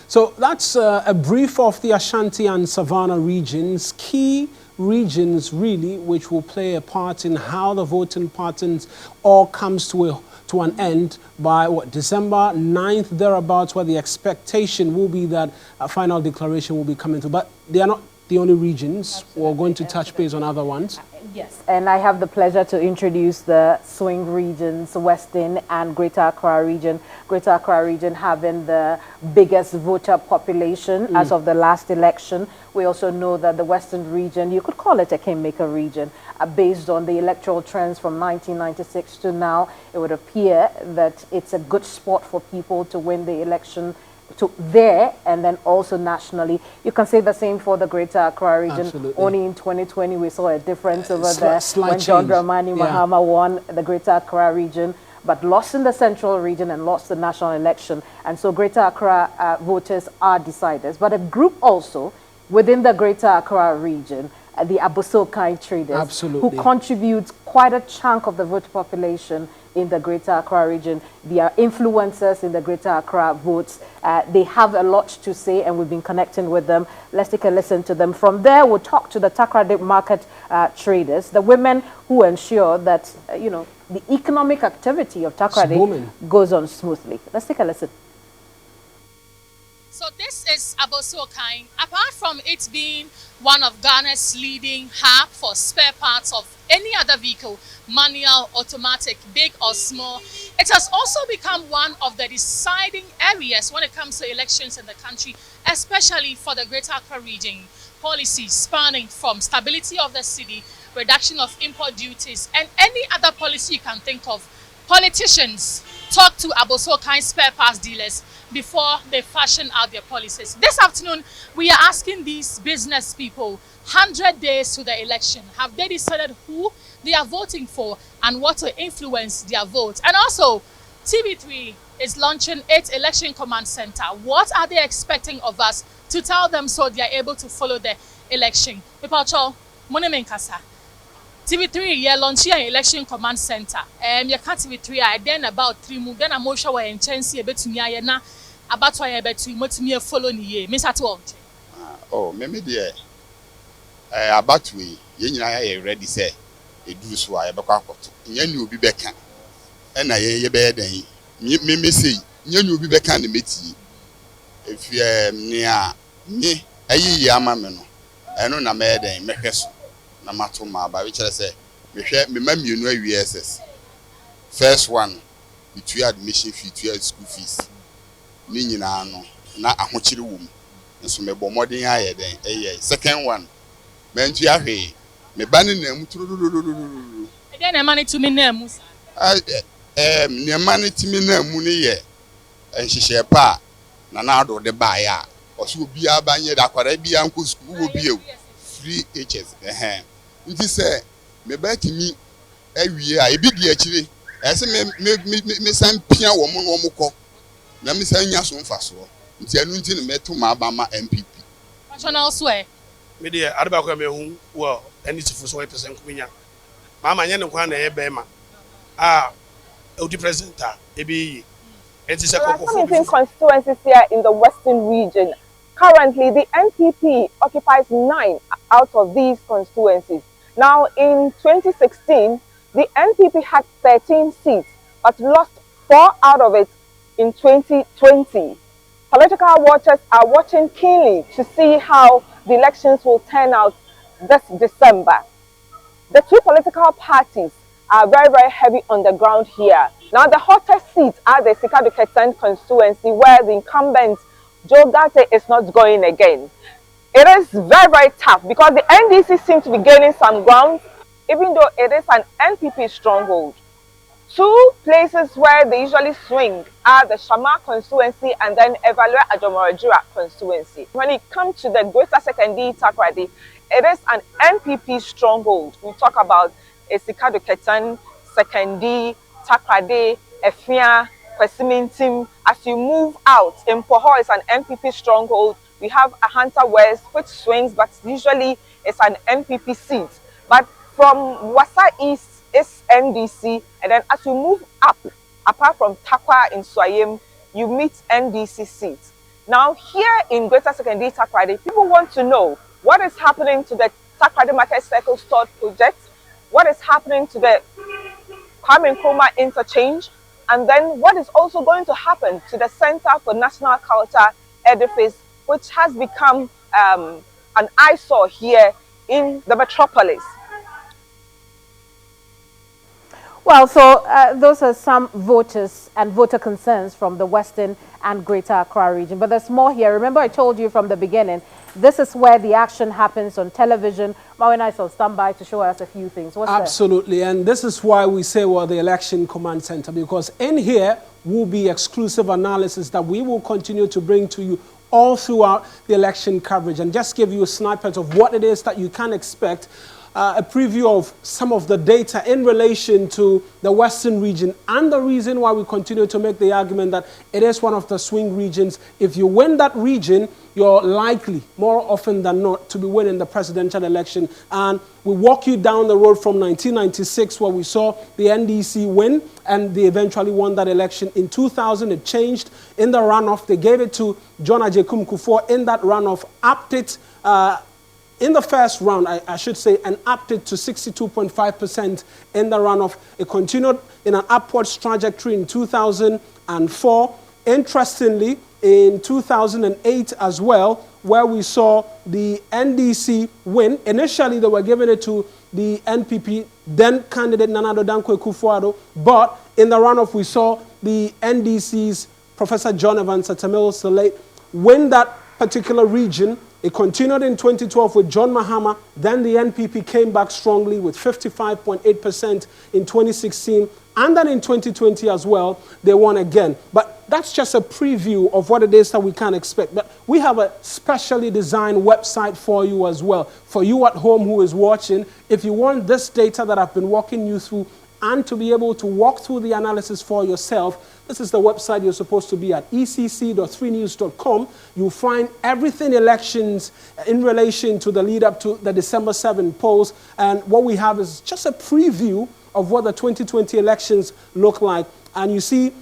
S5: So that's a brief of the Ashanti and Savannah regions, key regions really, which will play a part in how the voting patterns all comes to an end by December 9th, thereabouts, where the expectation will be that a final declaration will be coming to. But they are not the only regions. We're going to touch base on other ones.
S4: Yes, and I have the pleasure to introduce the swing regions, Western and Greater Accra region. Greater Accra region having the biggest voter population as of the last election. We also know that the Western region, you could call it a kingmaker region, based on the electoral trends from 1996 to now. It would appear that it's a good spot for people to win the election to there and then also nationally. You can say the same for the Greater Accra region.
S5: Absolutely.
S4: Only in 2020 we saw a difference over there
S5: slight
S4: when John
S5: change.
S4: Dramani Mahama won the Greater Accra region, but lost in the central region and lost the national election. And so Greater Accra voters are deciders. But a group also within the Greater Accra region, the Abosokai traders, who contribute quite a chunk of the voter population in the Greater Accra region. They are influencers in the Greater Accra votes. They have a lot to say, and we've been connecting with them. Let's take a listen to them. From there, we'll talk to the Takoradi market traders, the women who ensure that, you know, the economic activity of Takoradi goes on smoothly. Let's take a listen.
S8: So this is Abosokai. Apart from it being one of Ghana's leading hub for spare parts of any other vehicle, manual, automatic, big or small, it has also become one of the deciding areas when it comes to elections in the country, especially for the Greater Accra region. Policies spanning from stability of the city, reduction of import duties, and any other policy you can think of. Politicians talk to Abosokai spare parts dealers before they fashion out their policies. This afternoon, we are asking these business people, 100 days to the election, have they decided who they are voting for and what will influence their vote? And also, TV3 is launching its election command center. What are they expecting of us to tell them so they are able to follow the election? Pipacho, Mone Menkasa. TV3, yeah, launching an election command center. You can't TV3, I then about 3 months, then I'm more sure in chance a bit to me, na about why I bet to much me follow me, Miss at all.
S23: Oh, maybe dear. About we, you know, ready say, a do so I have a quack. You be back. And I hear bed, me say, you be back and meet you. If you near me, a year, mamma, I know na mad and make us. na mato ma ba we chere say me hwe me ma mienu awiss first one we to admission fee to school fees ni nyina no na ahokyere wo mu nso me bo modern aye den second one me ntu ahwe me ba ne na mu tururururu
S8: e dey na mani to me na mu
S23: ne mani timi na mu ne ye enhihye pa na na ado de ba ya oso obi abanye da kwara bia nko school wo bia free HS nti se me ba timi awie a ebi di akire ese me san pia wo mo no mo ko na me san nya so mfaso nti anu nti ne meto ma ba ma MPP
S8: national swear
S14: me dey adaba ko me hu wo any tifu so 1% kunya mama nya ne kwa na e be ma odi presenter ebi
S6: There are some constituencies here in the Western region. Currently, the NPP occupies 9 out of these constituencies. Now, in 2016, the NPP had 13 seats, but lost 4 out of it in 2020. Political watchers are watching keenly to see how the elections will turn out this December. The two political parties are very, very heavy on the ground here. Now, the hottest seats are the Sikadu Ketan constituency, where the incumbent Joe Gate is not going again. It is very, very tough because the NDC seems to be gaining some ground, even though it is an NPP stronghold. Two places where they usually swing are the Shama constituency and then Evalue Ajomorajura constituency. When it comes to the Greater Sekendi Takrady, it is an NPP stronghold. We talk about Sikadu Ketan, Sekendi, Takrady, Efia, Kwesimintim. As you move out, Impoho is an NPP stronghold. We have a Hunter West, which swings, but usually it's an NPP seat. But from Wasa East is NDC, and then as you move up, apart from Takwa in Swayim, you meet NDC seats. Now here in Greater Sekendi Takrady, people want to know what is happening to the Takrady Market Circle Store project, what is happening to the Kwame Nkrumah interchange, and then what is also going to happen to the Center for National Culture edifice, which has become an eyesore here in the metropolis.
S4: Well, so those are some voters and voter concerns from the Western and Greater Accra region. But there's more here. Remember, I told you from the beginning, this is where the action happens on television. Mawina is on standby to show us a few things. What's
S5: Absolutely. And this is why we say we're the Election Command Center, because in here will be exclusive analysis that we will continue to bring to you all throughout the election coverage, and just give you a snippet of what it is that you can expect. A preview of some of the data in relation to the Western region and the reason why we continue to make the argument that it is one of the swing regions. If you win that region, you're likely, more often than not, to be winning the presidential election. And we walk you down the road from 1996, where we saw the NDC win, and they eventually won that election. In 2000, it changed in the runoff. They gave it to John Ajekum Kufuor in that runoff, upped it in the first round, I should say, and upped it to 62.5% in the runoff. It continued in an upwards trajectory in 2004. Interestingly, in 2008 as well, where we saw the NDC win. Initially, they were giving it to the NPP, then candidate Nana Addo Dankwa Akufo-Addo. But in the runoff, we saw the NDC's Professor John Evans Atamil Saleh win that particular region. It continued in 2012 with John Mahama. Then the NPP came back strongly with 55.8% in 2016. And then in 2020 as well, they won again. But that's just a preview of what it is that we can expect. But we have a specially designed website for you as well. For you at home who is watching, if you want this data that I've been walking you through and to be able to walk through the analysis for yourself, this is the website you're supposed to be at, ecc.3news.com. You'll find everything elections in relation to the lead up to the December 7 polls. And what we have is just a preview of what the 2020 elections look like. And you see,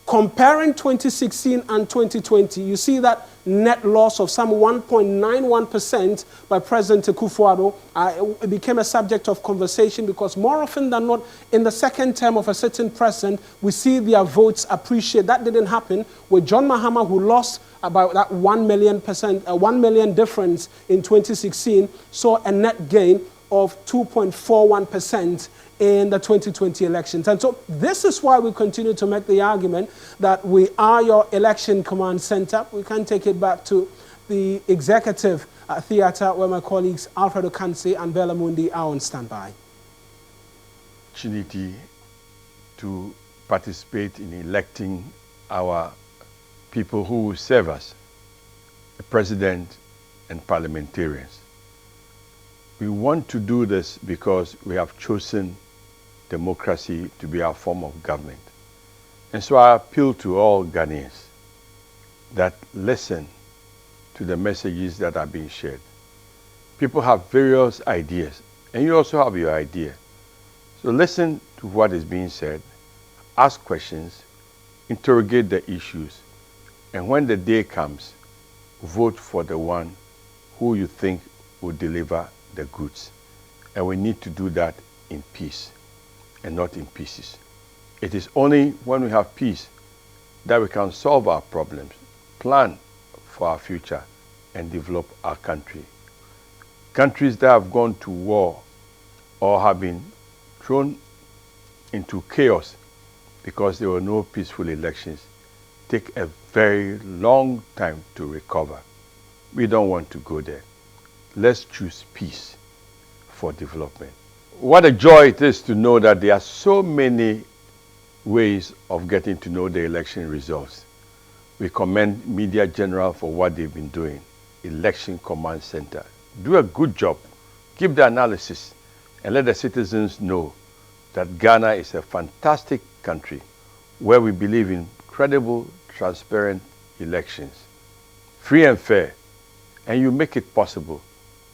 S5: comparing 2016 and 2020, you see that net loss of some 1.91% by President Akufo-Addo. It became a subject of conversation because more often than not, in the second term of a certain president, we see their votes appreciate. That didn't happen with John Mahama, who lost about that 1 million difference in 2016, saw a net gain. of 2.41% in the 2020 elections. And so this is why we continue to make the argument that we are your election command center. We can take it back to the executive theater where my colleagues Alfredo Kansi and Bella Mundi are on standby.
S9: Opportunity to participate in electing our people who will serve us, the president and parliamentarians. We want to do this because we have chosen democracy to be our form of government. And so I appeal to all Ghanaians that listen to the messages that are being shared. People have various ideas, and you also have your idea. So listen to what is being said, ask questions, interrogate the issues, and when the day comes, vote for the one who you think will deliver the goods. And we need to do that in peace and not in pieces. It is only when we have peace that we can solve our problems, plan for our future, and develop our country. Countries that have gone to war or have been thrown into chaos because there were no peaceful elections take a very long time to recover. We don't want to go there. Let's choose peace for development. What a joy it is to know that there are so many ways of getting to know the election results. We commend Media General for what they've been doing. Election Command Center. Do a good job. Keep the analysis and let the citizens know that Ghana is a fantastic country where we believe in credible, transparent elections, free and fair. And you make it possible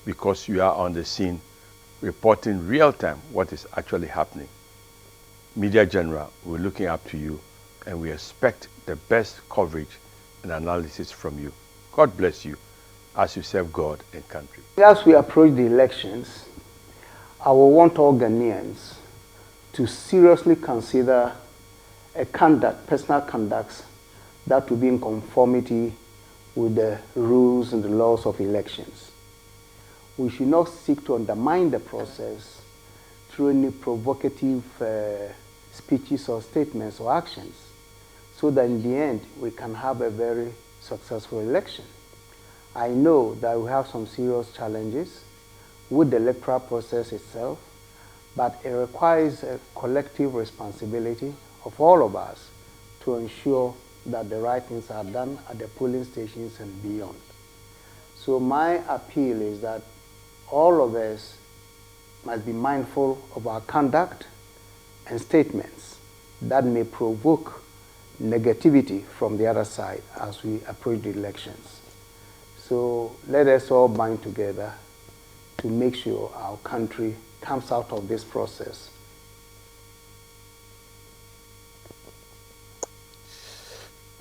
S9: because you are on the scene reporting real time what is actually happening. Media General, we're looking up to you and we expect the best coverage and analysis from you. God bless you as you serve God and country.
S10: As we approach the elections, I will want all Ghanaians to seriously consider a conduct, personal conducts that will be in conformity with the rules and the laws of elections. We should not seek to undermine the process through any provocative speeches or statements or actions, so that in the end we can have a very successful election. I know that we have some serious challenges with the electoral process itself, but it requires a collective responsibility of all of us to ensure that the right things are done at the polling stations and beyond. So my appeal is that all of us must be mindful of our conduct and statements that may provoke negativity from the other side as we approach the elections. So let us all bind together to make sure our country comes out of this process.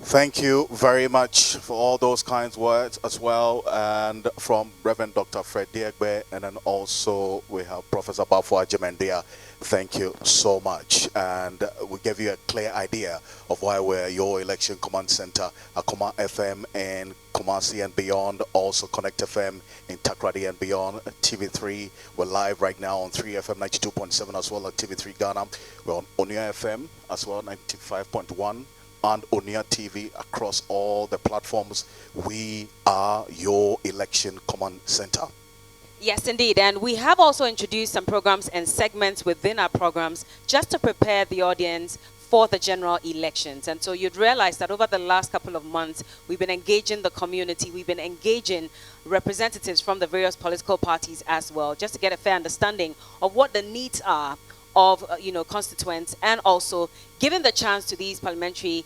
S3: Thank you very much for all those kind words as well, and from Reverend Dr. Fred Diegbe, and then also we have Professor Bafo Ajemendia. Thank you so much, and we give you a clear idea of why we're your election command center at Kuma FM and Kumasi and beyond, also Connect FM in Takrady and beyond, TV3. We're live right now on 3FM 92.7 as well as TV3 Ghana. We're on Onia FM as well, 95.1. and Onia TV across all the platforms. We are your election command center.
S2: Yes, indeed. And we have also introduced some programs and segments within our programs just to prepare the audience for the general elections. And so you'd realize that over the last couple of months, we've been engaging the community. We've been engaging representatives from the various political parties as well, just to get a fair understanding of what the needs are of constituents, and also giving the chance to these parliamentary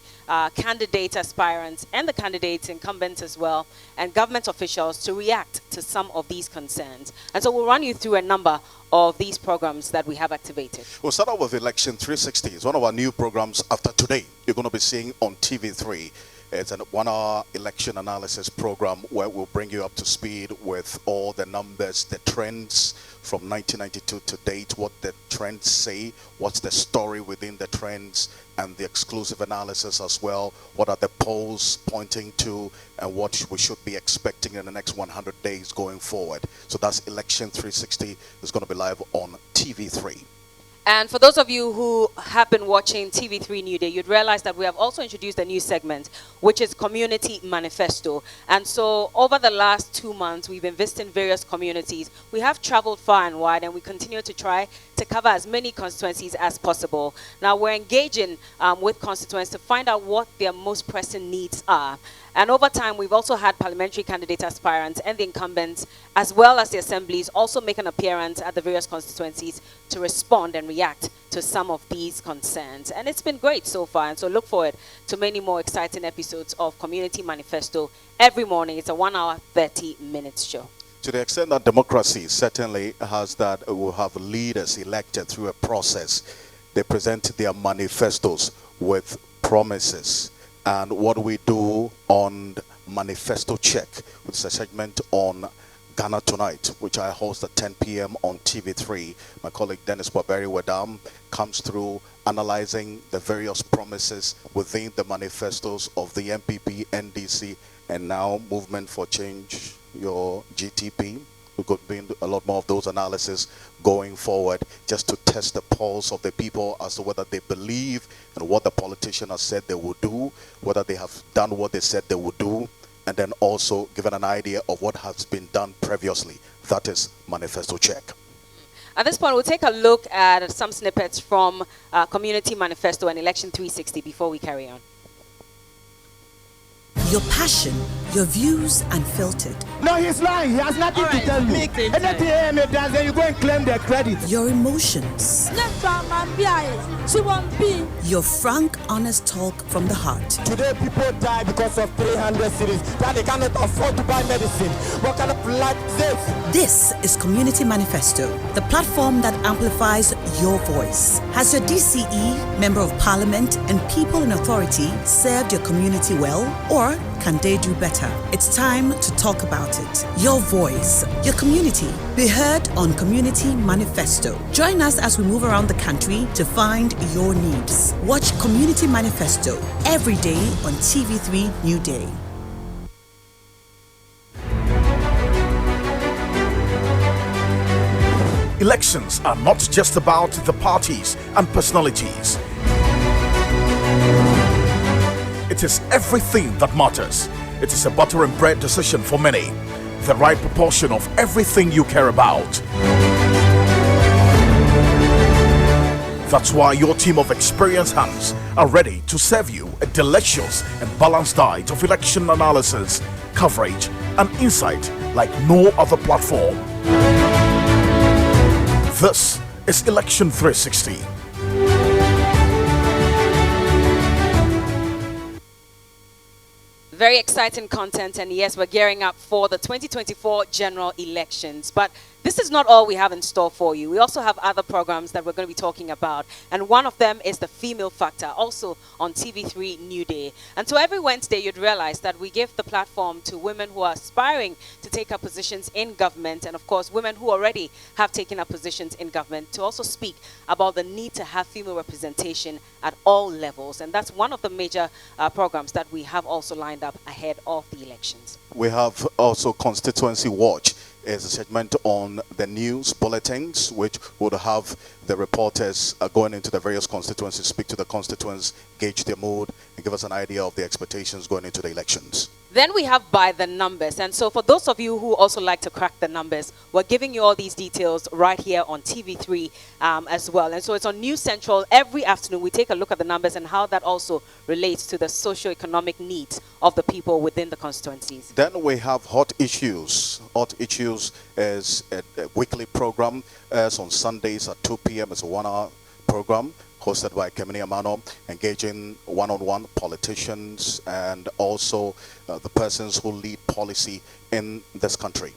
S2: candidate aspirants and the candidates incumbents as well, and government officials to react to some of these concerns. And so we'll run you through a number of these programs that we have activated.
S3: We'll start out with Election 360. It's one of our new programs after today. You're going to be seeing on TV3. It's a 1-hour election analysis program where we'll bring you up to speed with all the numbers, the trends from 1992 to date, what the trends say, what's the story within the trends, and the exclusive analysis as well. What are the polls pointing to, and what we should be expecting in the next 100 days going forward. So that's Election 360. It's going to be live on TV3.
S2: And for those of you who have been watching TV3 New Day, you'd realize that we have also introduced a new segment, which is Community Manifesto. And so over the last 2 months, we've been visiting various communities. We have traveled far and wide, and we continue to try to cover as many constituencies as possible. Now, we're engaging with constituents to find out what their most pressing needs are. And over time, we've also had parliamentary candidate aspirants and the incumbents, as well as the assemblies, also make an appearance at the various constituencies to respond and react to some of these concerns. And it's been great so far. And so look forward to many more exciting episodes of Community Manifesto every morning. It's a 1 hour, 30 minutes show.
S3: To the extent that democracy certainly has that, we'll have leaders elected through a process. They present their manifestos with promises. And what we do on Manifesto Check, which is a segment on Ghana Tonight, which I host at 10 p.m. on TV3. My colleague Dennis Waberi Wedam comes through analyzing the various promises within the manifestos of the MPP, NDC, and now Movement for Change, your GTP. We could be in a lot more of those analyses going forward, just to test the pulse of the people as to whether they believe in what the politician has said they will do, whether they have done what they said they would do, and then also given an idea of what has been done previously. That is Manifesto Check.
S2: At this point, we'll take a look at some snippets from Community Manifesto and Election 360 before we carry on.
S11: Your passion, your views unfiltered.
S15: No, he's lying. He has nothing to tell you. Anything AMA does, then you go and claim the credit.
S11: Your emotions. Your frank, honest talk from the heart.
S15: Today, people die because of 300 cities that they cannot afford to buy medicine. What kind of life is this?
S11: This is Community Manifesto, the platform that amplifies your voice. Has your DCE, Member of Parliament, and people in authority served your community well? Or can they do better? It's time to talk about it. Your voice, your community. Be heard on Community Manifesto. Join us as we move around the country to find your needs. Watch Community Manifesto every day on TV3 New Day.
S16: Elections are not just about the parties and personalities. It is everything that matters. It is a butter and bread decision for many. The right proportion of everything you care about. That's why your team of experienced hands are ready to serve you a delicious and balanced diet of election analysis, coverage, and insight like no other platform. This is Election 360.
S2: Very exciting content, and yes, we're gearing up for the 2024 general elections. But this is not all we have in store for you. We also have other programs that we're going to be talking about, and one of them is the Female Factor, also on TV3 New Day. And so every Wednesday, you'd realize that we give the platform to women who are aspiring to take up positions in government, and of course, women who already have taken up positions in government, to also speak about the need to have female representation at all levels. And that's one of the major programs that we have also lined up ahead of the elections.
S3: We have also Constituency Watch. Is a segment on the news bulletins, which would have the reporters going into the various constituencies, speak to the constituents, gauge their mood, and give us an idea of the expectations going into the elections.
S2: Then we have By the Numbers. And so for those of you who also like to crack the numbers, we're giving you all these details right here on TV3 as well. And so it's on News Central every afternoon. We take a look at the numbers and how that also relates to the socio-economic needs of the people within the constituencies.
S3: Then we have Hot Issues. Hot Issues is a weekly program. It's on Sundays at 2 p.m. It's a 1 hour program hosted by Kemini Amano, engaging one-on-one politicians and also the persons who lead policy in this country.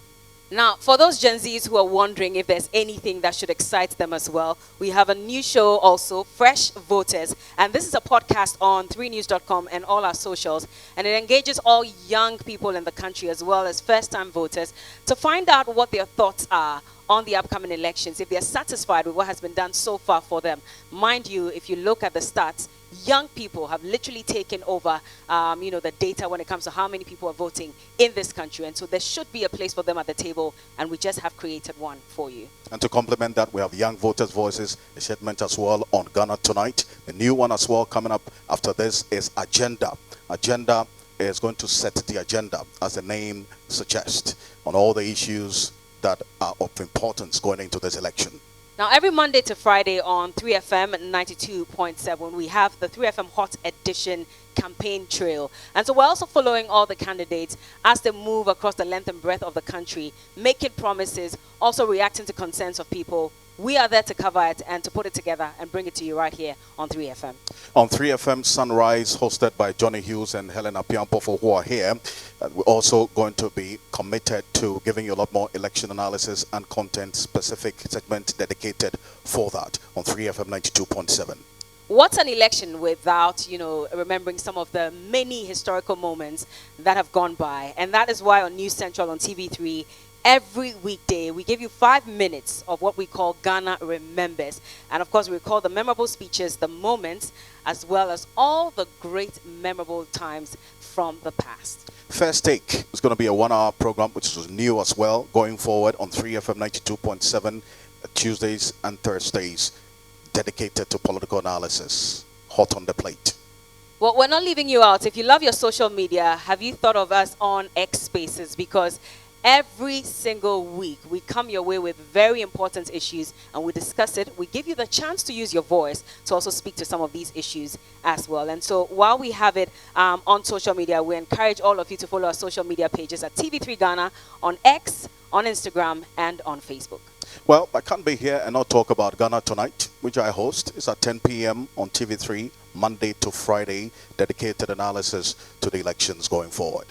S2: Now, for those Gen Zs who are wondering if there's anything that should excite them as well, we have a new show also, Fresh Voters. And this is a podcast on 3news.com and all our socials. And it engages all young people in the country as well as first-time voters to find out what their thoughts are on the upcoming elections, if they're satisfied with what has been done so far for them. Mind you, if you look at the stats, young people have literally taken over, the data when it comes to how many people are voting in this country. And so there should be a place for them at the table, and we just have created one for you.
S3: And to complement that, we have Young Voters' Voices, a segment as well on Ghana Tonight. The new one as well coming up after this is Agenda. Agenda is going to set the agenda, as the name suggests, on all the issues that are of importance going into this election.
S2: Now, every Monday to Friday on 3FM 92.7, we have the 3FM Hot Edition campaign trail. And so we're also following all the candidates as they move across the length and breadth of the country, making promises, also reacting to concerns of people. We are there to cover it and to put it together and bring it to you right here on 3FM.
S3: On 3FM Sunrise, hosted by Johnny Hughes and Helena Piampofo, who are here, we're also going to be committed to giving you a lot more election analysis and content-specific segment dedicated for that on 3FM 92.7.
S2: What's an election without, remembering some of the many historical moments that have gone by? And that is why on News Central on TV3, every weekday, we give you 5 minutes of what we call Ghana Remembers. And of course, we recall the memorable speeches, the moments, as well as all the great memorable times from the past.
S3: First Take is going to be a 1-hour program, which is new as well, going forward on 3FM 92.7 Tuesdays and Thursdays, dedicated to political analysis. Hot on the plate.
S2: Well, we're not leaving you out. If you love your social media, have you thought of us on X Spaces? Because every single week, we come your way with very important issues and we discuss it. We give you the chance to use your voice to also speak to some of these issues as well. And so while we have it on social media, we encourage all of you to follow our social media pages at TV3 Ghana on X, on Instagram, and on Facebook.
S3: Well, I can't be here and not talk about Ghana Tonight, which I host. It's at 10 p.m. on TV3, Monday to Friday, dedicated analysis to the elections going forward.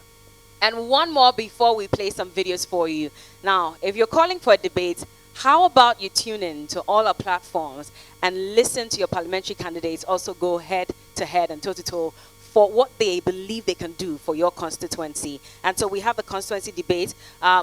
S2: And one more before we play some videos for you. Now, if you're calling for a debate, how about you tune in to all our platforms and listen to your parliamentary candidates also go head to head and toe to toe for what they believe they can do for your constituency. And so we have the constituency debate,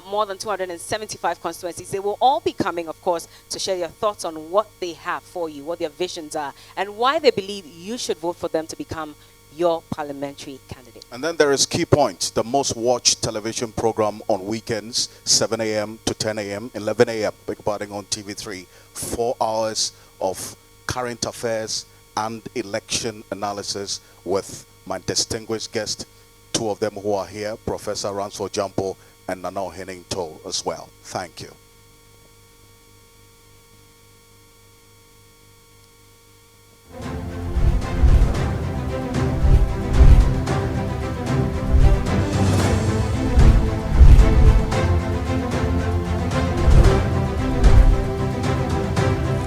S2: more than 275 constituencies. They will all be coming, of course, to share their thoughts on what they have for you, what their visions are, and why they believe you should vote for them to become your parliamentary candidate.
S3: And then there is Key Point, the most watched television program on weekends, 7 a.m. to 10 a.m., 11 a.m., big parting on TV3. 4 hours of current affairs and election analysis with my distinguished guests, 2 of them who are here, Professor Ransford Jampo and Nana Henning-To as well. Thank you.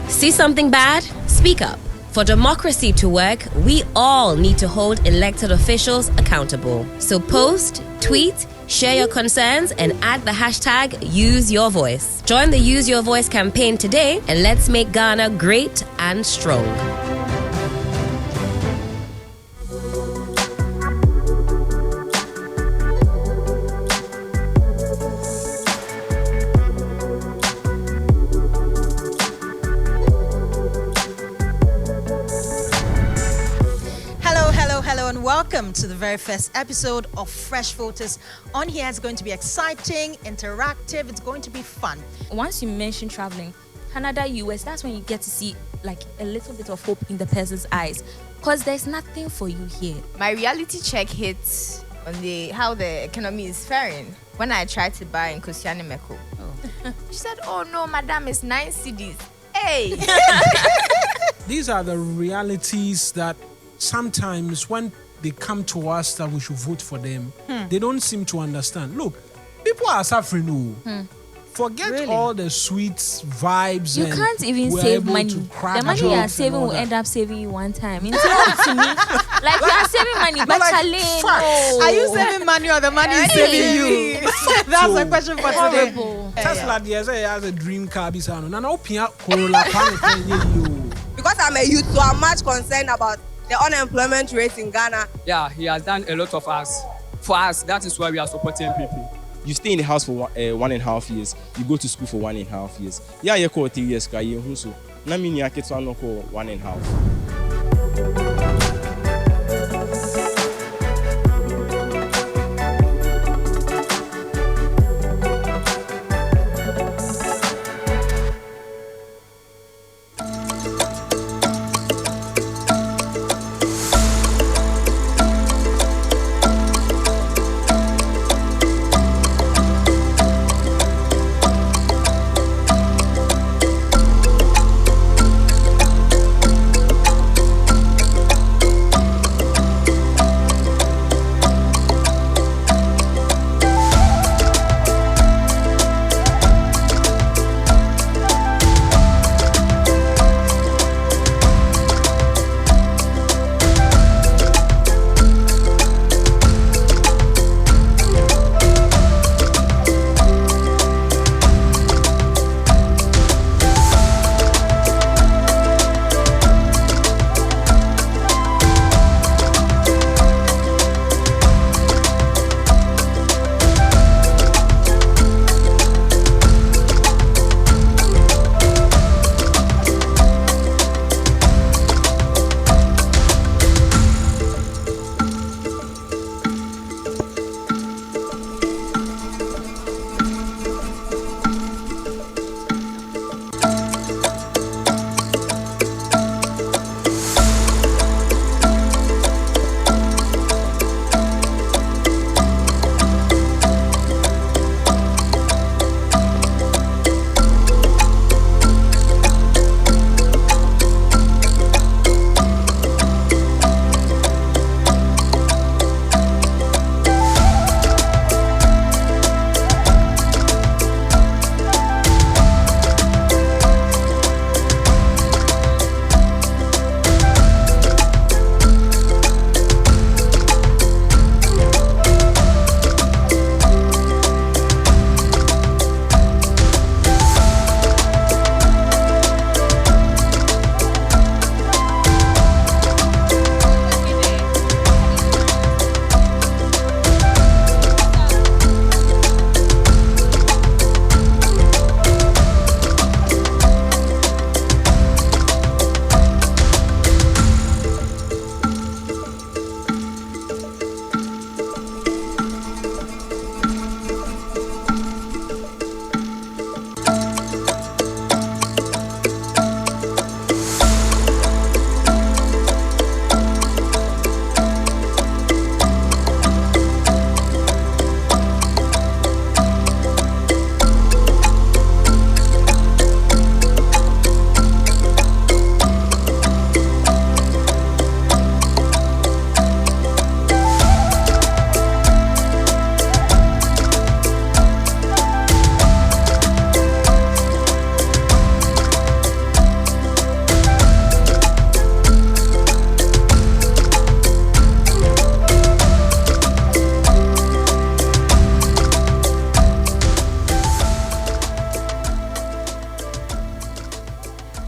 S13: See something bad? Speak up. For democracy to work, we all need to hold elected officials accountable. So post, tweet, share your concerns, and add the hashtag #UseYourVoice. Join the Use Your Voice campaign today, and let's make Ghana great and strong.
S17: Welcome to the very first episode of Fresh Voters. On here, it's going to be exciting, interactive, it's going to be fun.
S18: Once you mention traveling, Canada, US, that's when you get to see like a little bit of hope in the person's eyes, because there's nothing for you here.
S24: My reality check hits on how the economy is faring when I tried to buy in Kosiane Meko. She said, "Oh no, madam, it's 9 cedis." Hey!
S5: These are the realities that sometimes when they come to us that we should vote for them, they don't seem to understand. Look, people are suffering. Forget all the sweet vibes.
S18: You can't even save money. The money you are saving will end up saving you one time. It's not to me. Like you are saving money, but
S17: are you saving money or the money is saving you? That's a question for today.
S5: Tesla has a dream car. Because
S12: I'm a youth, so I'm much concerned about the unemployment rate in Ghana.
S19: Yeah, he has done a lot of us. For us, that is why we are supporting people.
S20: You stay in the house for 1.5 years. You go to school for 1.5 years. Yeah, you call 3 years. You so. Na mini aketwa no call 1.5.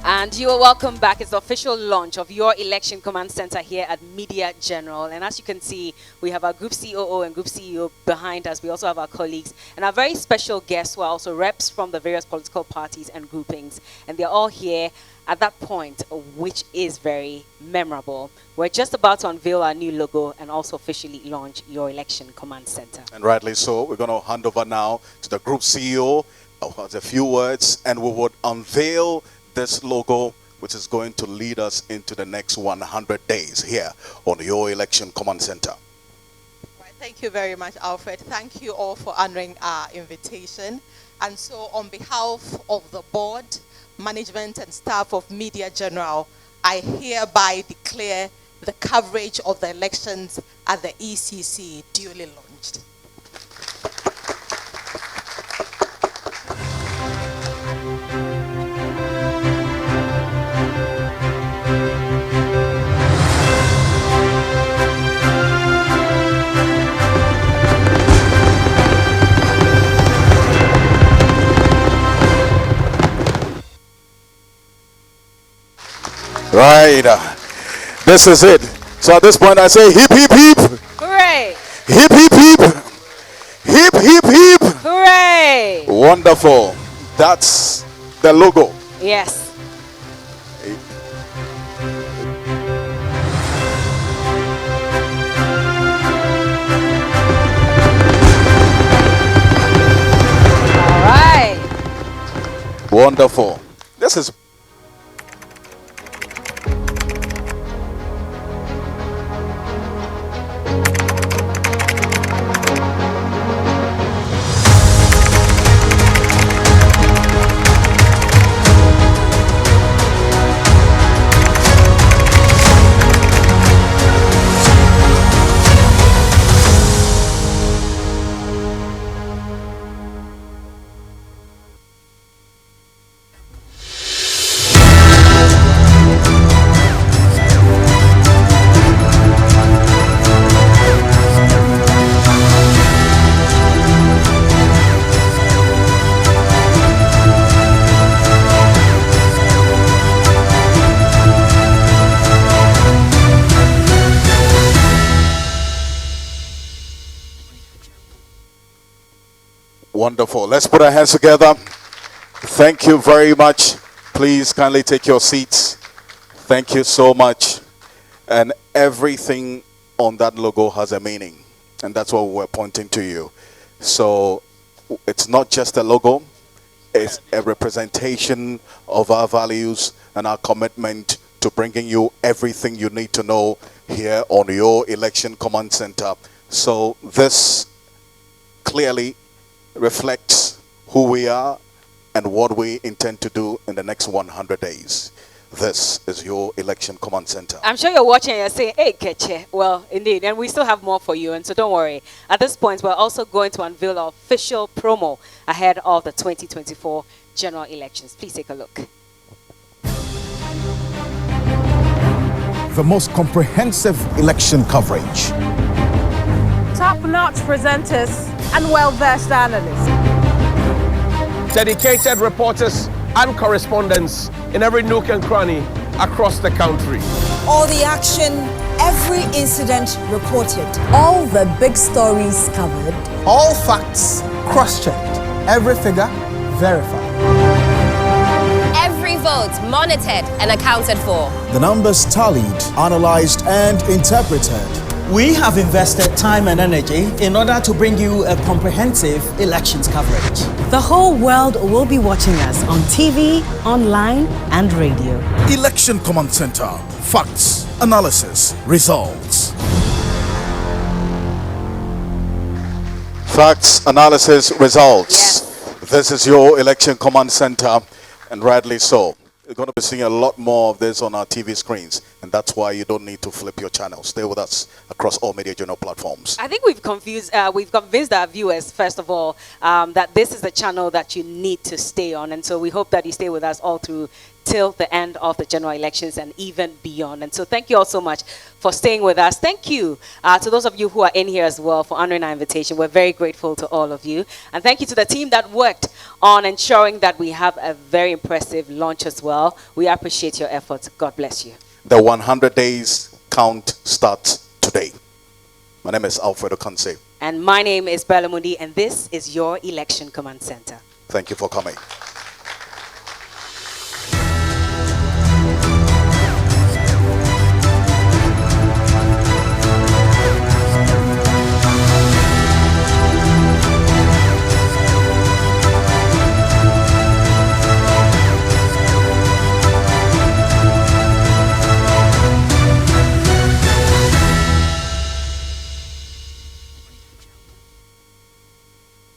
S2: And you are welcome back. It's the official launch of your election command center here at Media General. And as you can see, we have our group COO and group CEO behind us. We also have our colleagues and our very special guests who are also reps from the various political parties and groupings. And they're all here at that point, which is very memorable. We're just about to unveil our new logo and also officially launch your election command center.
S3: And rightly so, we're going to hand over now to the group CEO. A few words, and we would unveil this logo, which is going to lead us into the next 100 days here on your election command center.
S21: Right, thank you very much, Alfred. Thank you all for honoring our invitation. And so on behalf of the board, management and staff of Media General, I hereby declare the coverage of the elections at the ECC duly launched.
S3: Right. This is it. So at this point I say hip hip hip.
S2: Hooray!
S3: Hip hip hip. Hip hip hip.
S2: Hooray!
S3: Wonderful. That's the logo.
S2: Yes. All right.
S3: Wonderful. This is wonderful. Let's put our hands together. Thank you very much. Please kindly take your seats. Thank you so much. And everything on that logo has a meaning. And that's what we're pointing to you. So it's not just a logo. It's a representation of our values and our commitment to bringing you everything you need to know here on your Election Command Center. So this clearly reflects who we are and what we intend to do in the next 100 days. This is your Election Command Center.
S2: I'm sure you're watching and you're saying, hey, Keche. Well, indeed. And we still have more for you. And so don't worry. At this point, we're also going to unveil our official promo ahead of the 2024 general elections. Please take a look.
S16: The most comprehensive election coverage.
S1: Top-notch presenters and well-versed analysts.
S7: Dedicated reporters and correspondents in every nook and cranny across the country.
S22: All the action, every incident reported. All the big stories covered.
S23: All facts cross-checked. Every figure verified.
S13: Every vote monitored and accounted for.
S25: The numbers tallied, analyzed, and interpreted.
S26: We have invested time and energy in order to bring you a comprehensive elections coverage.
S11: The whole world will be watching us on TV, online, and radio.
S16: Election Command Center. Facts, analysis, results.
S3: Facts, analysis, results. Yes. This is your Election Command Center, and rightly so. You're going to be seeing a lot more of this on our TV screens, and that's why you don't need to flip your channel. Stay with us across all media journal platforms.
S2: I think we've convinced our viewers, first of all, that this is the channel that you need to stay on, and so we hope that you stay with us all through till the end of the general elections and even beyond. And so thank you all so much for staying with us. Thank you to those of you who are in here as well for honoring our invitation. We're very grateful to all of you. And thank you to the team that worked on ensuring that we have a very impressive launch as well. We appreciate your efforts. God bless you.
S3: The 100 days count starts today. My name is Alfredo Kanse.
S2: And my name is Bella Mundi, and this is your Election Command Center.
S3: Thank you for coming.